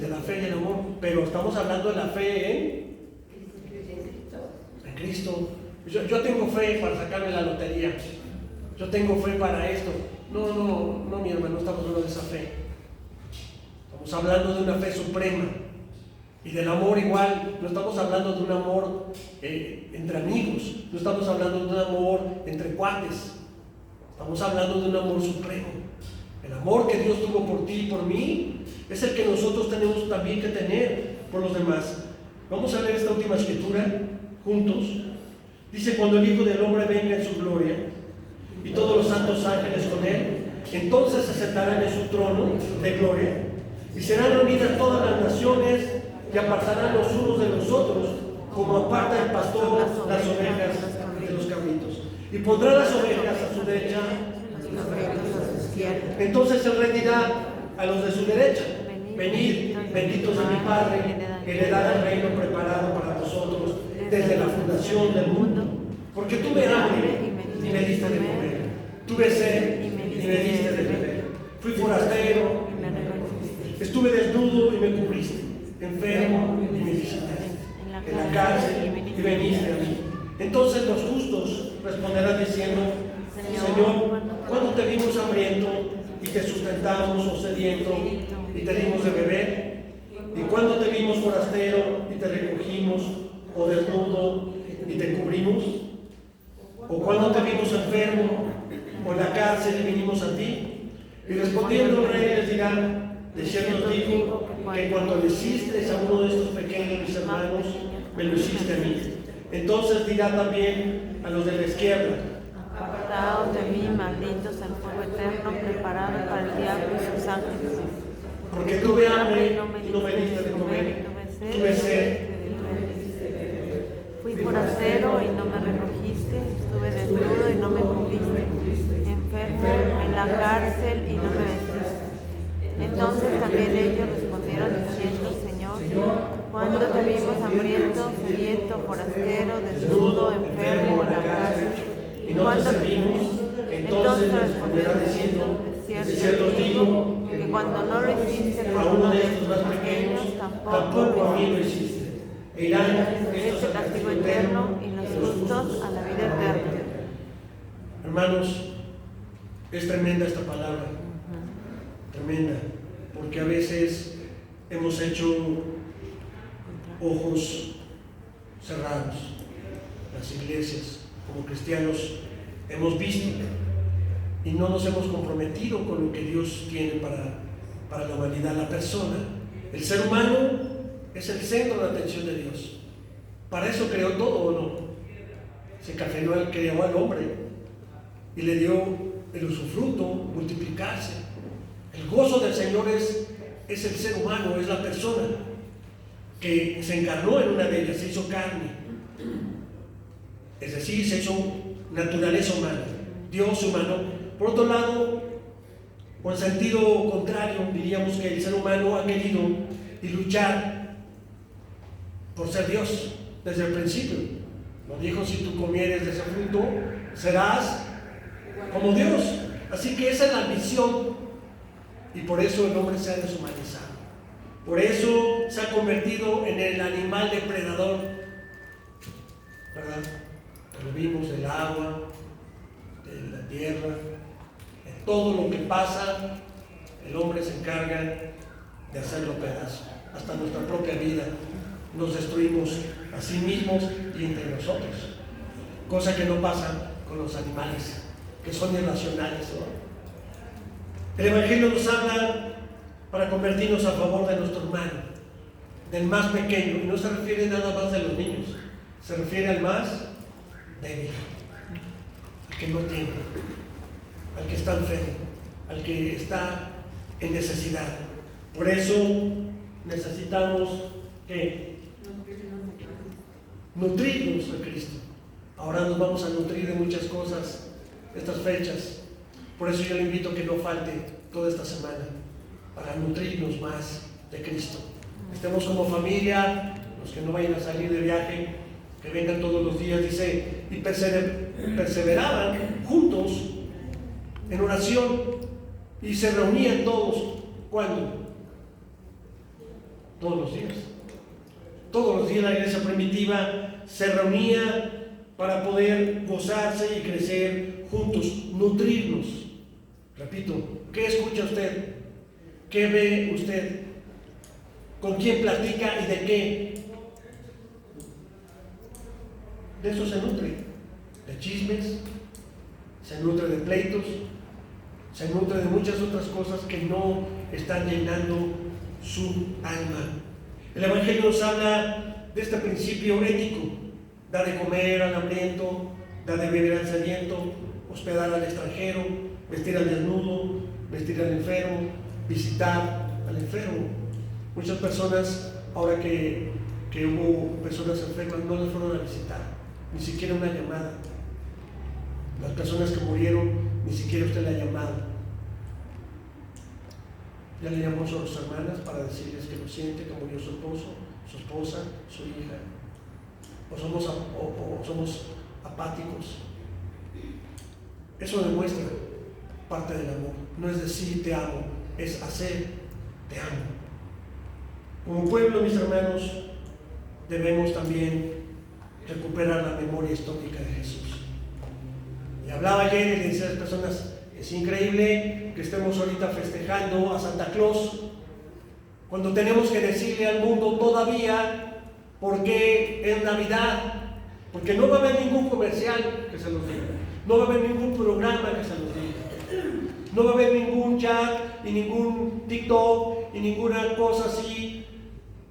De la fe y el amor. Pero estamos hablando de la fe en Cristo. Yo tengo fe para sacarme la lotería. Yo tengo fe para esto. No, mi hermano, no estamos hablando de esa fe. Estamos hablando de una fe suprema. Y del amor igual. No estamos hablando de un amor entre amigos. No estamos hablando de un amor entre cuates. Estamos hablando de un amor supremo. El amor que Dios tuvo por ti y por mí es el que nosotros tenemos también que tener por los demás. Vamos a leer esta última escritura juntos. Dice: cuando el Hijo del Hombre venga en su gloria y todos los santos ángeles con él, entonces se sentarán en su trono de gloria y serán reunidas todas las naciones y apartarán los unos de los otros, como aparta el pastor las ovejas de los cabritos, y pondrá las ovejas a su derecha. Entonces el rey dirá a los de su derecha: venid, benditos de mi Padre, heredad del reino preparado para vosotros desde la fundación del mundo. Porque tuve hambre y me diste de comer, tuve sed y me diste de beber, fui forastero, estuve desnudo y me cubriste, enfermo y me visitaste, en la cárcel y viniste a mí. Entonces los justos responderán diciendo: Señor, ¿cuándo te vimos hambriento y te sustentamos, o sediento y te dimos de beber? ¿Y cuándo te vimos forastero y te recogimos, o desnudo y te cubrimos? ¿O cuándo te vimos enfermo o en la cárcel y vinimos a ti? Y respondiendo el rey les dirá: de cierto os digo que cuando le hiciste a uno de estos pequeños mis hermanos, me lo hiciste a mí. Entonces dirá también a los de la izquierda: apartaos de mí, malditos, al fuego eterno preparado para el diablo y sus ángeles. Porque tuve hambre y no me diste de comer, tuve sed. Fui forastero y no me recogiste, estuve desnudo y no me cubriste, enfermo en la cárcel y no me vestiste. Entonces también ellos respondieron diciendo: Señor, ¿cuándo te vimos hambriento, sediento, forastero, desnudo, enfermo en la cárcel? Y no te servimos. Entonces responderán diciendo: de cierto os digo que cuando no lo hiciste a uno de estos más pequeños, tampoco a mí lo hiciste. E irán estos al castigo eterno y los justos a la vida eterna. Hermanos, es tremenda esta palabra. Tremenda. Porque a veces hemos hecho ojos cerrados. Las iglesias, como cristianos, hemos visto y no nos hemos comprometido con lo que Dios tiene para la humanidad, la persona. El ser humano es el centro de atención de Dios. Para eso creó todo, ¿o no? Se creó al hombre y le dio el usufructo, multiplicarse. El gozo del Señor es el ser humano, es la persona que se encarnó en una de ellas, se hizo carne. Es decir, se hizo naturaleza humana, Dios humano. Por otro lado, o en sentido contrario, diríamos que el ser humano ha querido y luchar por ser Dios desde el principio. Nos dijo, si tú comieres de ese fruto, serás como Dios. Así que esa es la ambición, y por eso el hombre se ha deshumanizado. Por eso se ha convertido en el animal depredador, ¿verdad? Lo vimos del agua, de la tierra, de todo lo que pasa, el hombre se encarga de hacerlo pedazo. Hasta nuestra propia vida nos destruimos a sí mismos y entre nosotros, cosa que no pasa con los animales, que son irracionales, ¿no? El Evangelio nos habla para convertirnos a favor de nuestro hermano, del más pequeño, y no se refiere nada más de los niños, se refiere al más débil, al que no tiene, al que está enfermo, al que está en necesidad. Por eso necesitamos que nutrirnos de Cristo. Ahora nos vamos a nutrir de muchas cosas estas fechas. Por eso yo le invito a que no falte toda esta semana para nutrirnos más de Cristo. Estemos como familia, los que no vayan a salir de viaje, que vengan todos los días, dice, y perseveraban juntos en oración y se reunían todos. ¿Cuándo? Todos los días. Todos los días la iglesia primitiva se reunía para poder gozarse y crecer juntos, nutrirnos. Repito, ¿qué escucha usted? ¿Qué ve usted? ¿Con quién platica y de qué? De eso se nutre. De chismes, se nutre de pleitos, se nutre de muchas otras cosas que no están llenando su alma. El Evangelio nos habla de este principio ético: da de comer al hambriento, da de beber al sediento, hospedar al extranjero, vestir al desnudo, vestir al enfermo, visitar al enfermo. Muchas personas, ahora que hubo personas enfermas, no las fueron a visitar, ni siquiera una llamada. Las personas que murieron, ni siquiera usted la ha llamado. Ya le llamó a sus hermanas para decirles que lo siente, que murió su esposo, su esposa, su hija. O somos apáticos. Eso demuestra parte del amor. No es decir te amo, es hacer te amo. Como pueblo, mis hermanos, debemos también recuperar la memoria histórica de Jesús. Y hablaba ayer y le decía a las personas, es increíble que estemos ahorita festejando a Santa Claus, cuando tenemos que decirle al mundo todavía por qué es Navidad, porque no va a haber ningún comercial que se los diga, no va a haber ningún programa que se los diga, no va a haber ningún chat, ni ningún TikTok, ni ninguna cosa así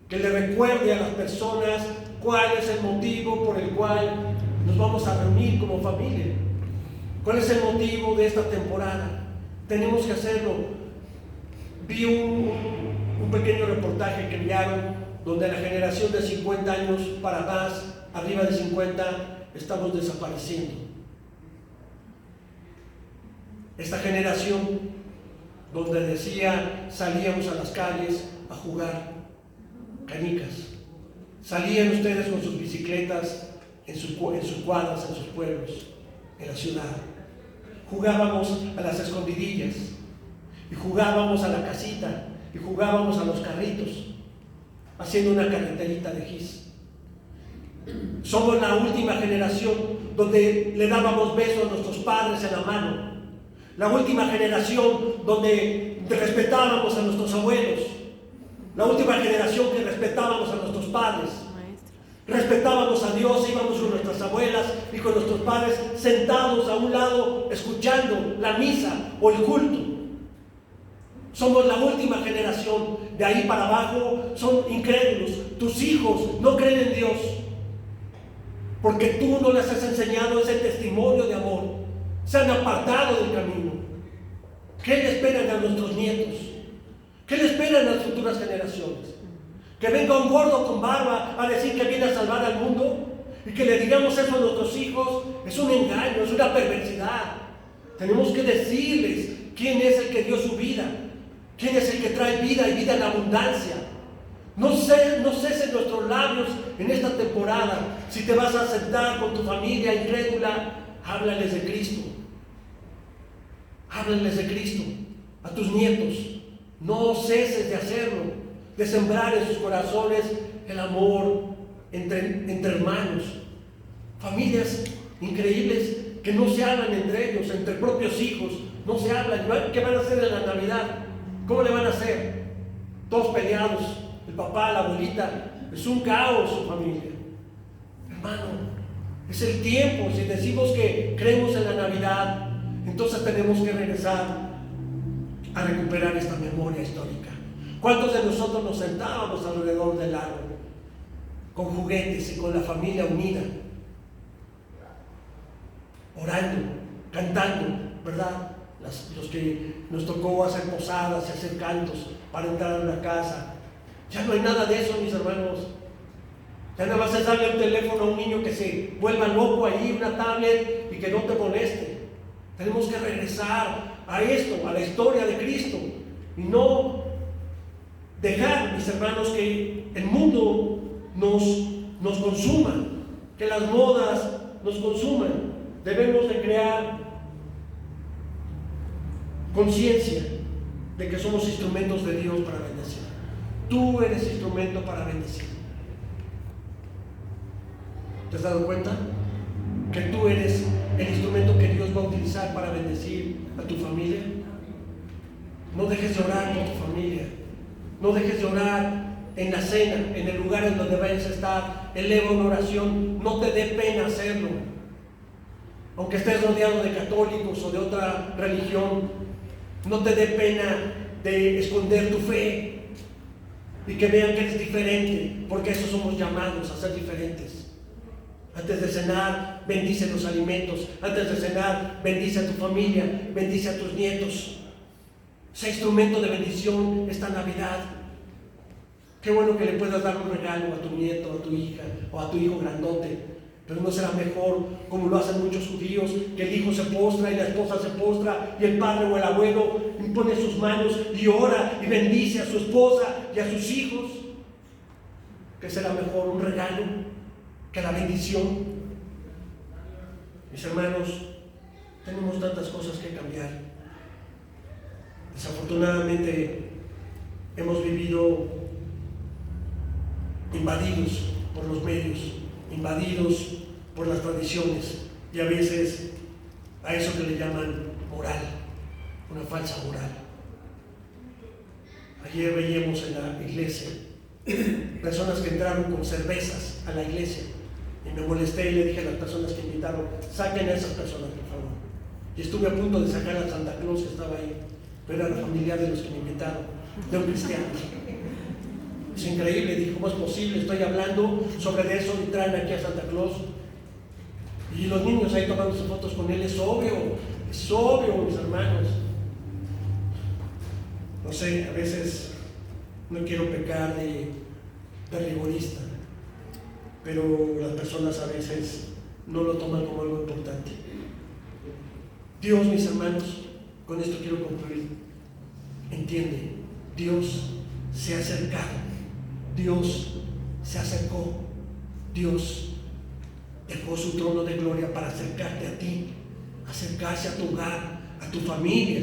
que le recuerde a las personas cuál es el motivo por el cual nos vamos a reunir como familia. ¿Cuál es el motivo de esta temporada? Tenemos que hacerlo. Vi un pequeño reportaje que enviaron donde la generación de 50 años para más, arriba de 50, estamos desapareciendo. Esta generación donde decía salíamos a las calles a jugar canicas. Salían ustedes con sus bicicletas en sus cuadras, en sus pueblos, en la ciudad. Jugábamos a las escondidillas, y jugábamos a la casita, y jugábamos a los carritos, haciendo una carreterita de gis. Somos la última generación donde le dábamos besos a nuestros padres en la mano. La última generación donde respetábamos a nuestros abuelos. La última generación que respetábamos a nuestros padres. Respetábamos a Dios, íbamos con nuestras abuelas y con nuestros padres sentados a un lado escuchando la misa o el culto. Somos la última generación. De ahí para abajo son incrédulos. Tus hijos no creen en Dios porque tú no les has enseñado ese testimonio de amor. Se han apartado del camino. ¿Qué le esperan a nuestros nietos? ¿Qué le esperan a las futuras generaciones? Que venga un gordo con barba a decir que viene a salvar al mundo y que le digamos eso a nuestros hijos. Es un engaño, es una perversidad. Tenemos que decirles quién es el que dio su vida, quién es el que trae vida y vida en abundancia. No cesen nuestros labios en esta temporada, si te vas a sentar con tu familia incrédula, háblales de Cristo. Háblales de Cristo a tus nietos. No ceses de hacerlo, de sembrar en sus corazones el amor entre hermanos. Familias increíbles que no se hablan entre ellos, entre propios hijos, no se hablan. ¿Qué van a hacer en la Navidad? ¿Cómo le van a hacer? Todos peleados, el papá, la abuelita. Es un caos su familia. Hermano, es el tiempo. Si decimos que creemos en la Navidad, entonces tenemos que regresar a recuperar esta memoria histórica. ¿Cuántos de nosotros nos sentábamos alrededor del árbol con juguetes y con la familia unida, orando, cantando, ¿verdad? Los que nos tocó hacer posadas y hacer cantos para entrar a la casa. Ya no hay nada de eso, mis hermanos. Ya nada más es darle un teléfono a un niño que se vuelva loco ahí, una tablet, y que no te moleste. Tenemos que regresar a esto, a la historia de Cristo, y no dejar, mis hermanos, que el mundo nos consuma, que las modas nos consuman. Debemos de crear conciencia de que somos instrumentos de Dios para bendecir. Tú eres instrumento para bendecir. ¿Te has dado cuenta? Que tú eres el instrumento que Dios va a utilizar para bendecir a tu familia. No dejes de orar por tu familia. No dejes de orar en la cena, en el lugar en donde vayas a estar. Eleva una oración. No te dé pena hacerlo. Aunque estés rodeado de católicos o de otra religión, no te dé pena de esconder tu fe y que vean que eres diferente, porque eso somos llamados a ser diferentes. Antes de cenar, bendice los alimentos. Antes de cenar, bendice a tu familia, bendice a tus nietos. Sé instrumento de bendición esta Navidad. Qué bueno que le puedas dar un regalo a tu nieto, a tu hija o a tu hijo grandote. Pero no será mejor, como lo hacen muchos judíos, que el hijo se postra y la esposa se postra y el padre o el abuelo impone sus manos y ora y bendice a su esposa y a sus hijos. ¿Qué será mejor, un regalo que la bendición? Mis hermanos, tenemos tantas cosas que cambiar. Desafortunadamente hemos vivido invadidos por los medios, invadidos por las tradiciones y a veces a eso que le llaman moral, una falsa moral. Ayer veíamos en la iglesia personas que entraron con cervezas a la iglesia y me molesté y le dije a las personas que invitaron: saquen a esas personas, por favor. Y estuve a punto de sacar a Santa Claus, que estaba ahí, pero era la familia de los que me invitaron, de un cristiano. Es increíble, dijo: ¿cómo es posible? Estoy hablando sobre eso y traen aquí a Santa Claus. Y los niños ahí tomándose fotos con él. Es obvio, mis hermanos. No sé, a veces no quiero pecar de rigorista, pero las personas a veces no lo toman como algo importante. Dios, mis hermanos, con esto quiero concluir. Entiende, Dios se ha acercado. Dios se acercó. Dios dejó su trono de gloria para acercarte a ti, acercarse a tu hogar, a tu familia,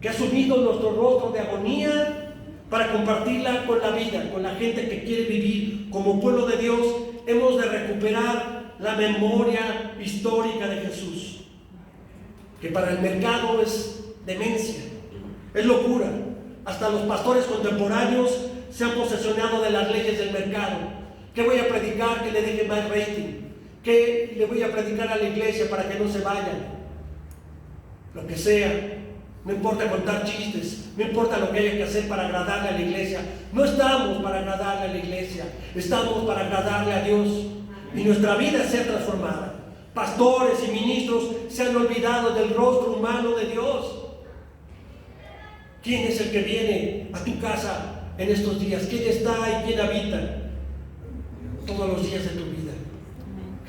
que ha subido nuestro rostro de agonía para compartirla con la vida, con la gente que quiere vivir como pueblo de Dios. Hemos de recuperar la memoria histórica de Jesús, que para el mercado es demencia, es locura. Hasta los pastores contemporáneos se han posesionado de las leyes del mercado. ¿Qué voy a predicar que le deje más rating? ¿Qué le voy a predicar a la iglesia para que no se vayan? Lo que sea. No importa contar chistes, no importa lo que haya que hacer para agradarle a la iglesia. No estamos para agradarle a la iglesia, estamos para agradarle a Dios. Y nuestra vida sea transformada. Pastores y ministros se han olvidado del rostro humano de Dios. ¿Quién es el que viene a tu casa en estos días? ¿Quién está y quién habita todos los días de tu vida?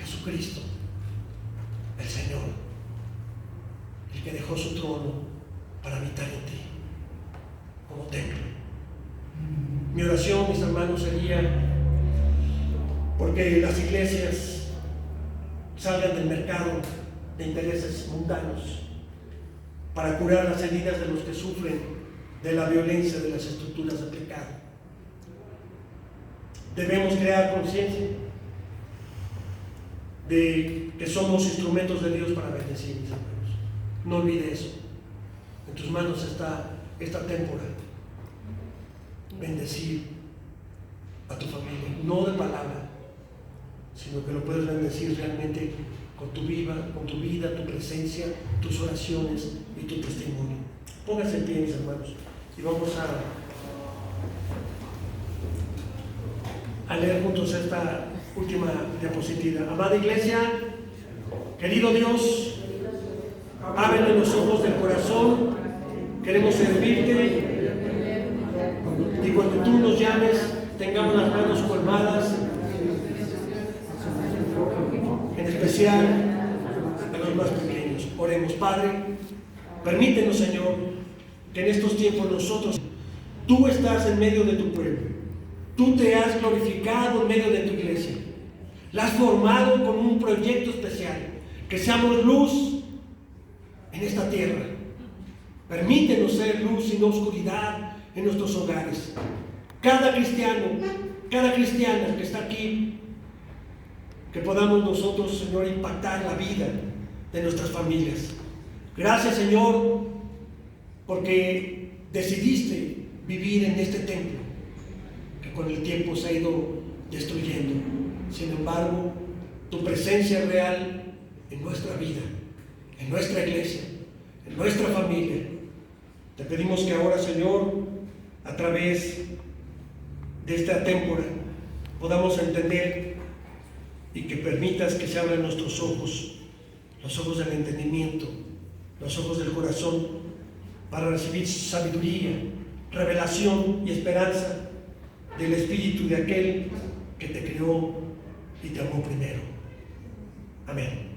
Jesucristo, el Señor, el que dejó su trono para habitar en ti como templo. Mi oración, mis hermanos, sería porque las iglesias salgan del mercado de intereses mundanos para curar las heridas de los que sufren de la violencia de las estructuras de pecado. Debemos crear conciencia de que somos instrumentos de Dios para bendecir, mis hermanos. No olvide eso. En tus manos está esta temporada. Bendecir a tu familia, no de palabra, sino que lo puedes bendecir realmente con tu vida, tu presencia, tus oraciones y tu testimonio. Pónganse en pie, mis hermanos, y vamos a leer juntos esta última diapositiva. Amada iglesia, querido Dios, ábrele los ojos del corazón, queremos servirte, y cuando tú nos llames, tengamos las manos colmadas, en especial a los más pequeños. Oremos. Padre, permítenos, Señor, que en estos tiempos nosotros, tú estás en medio de tu pueblo, tú te has glorificado en medio de tu iglesia, la has formado con un proyecto especial, que seamos luz en esta tierra. Permítenos ser luz y no oscuridad en nuestros hogares. Cada cristiano, cada cristiana que está aquí, que podamos nosotros, Señor, impactar la vida de nuestras familias. Gracias, Señor, porque decidiste vivir en este templo que con el tiempo se ha ido destruyendo. Sin embargo, tu presencia es real en nuestra vida, en nuestra iglesia, en nuestra familia. Te pedimos que ahora, Señor, a través de esta temporada podamos entender y que permitas que se abran nuestros ojos, los ojos del entendimiento, los ojos del corazón, para recibir sabiduría, revelación y esperanza del Espíritu de aquel que te creó y te amó primero. Amén.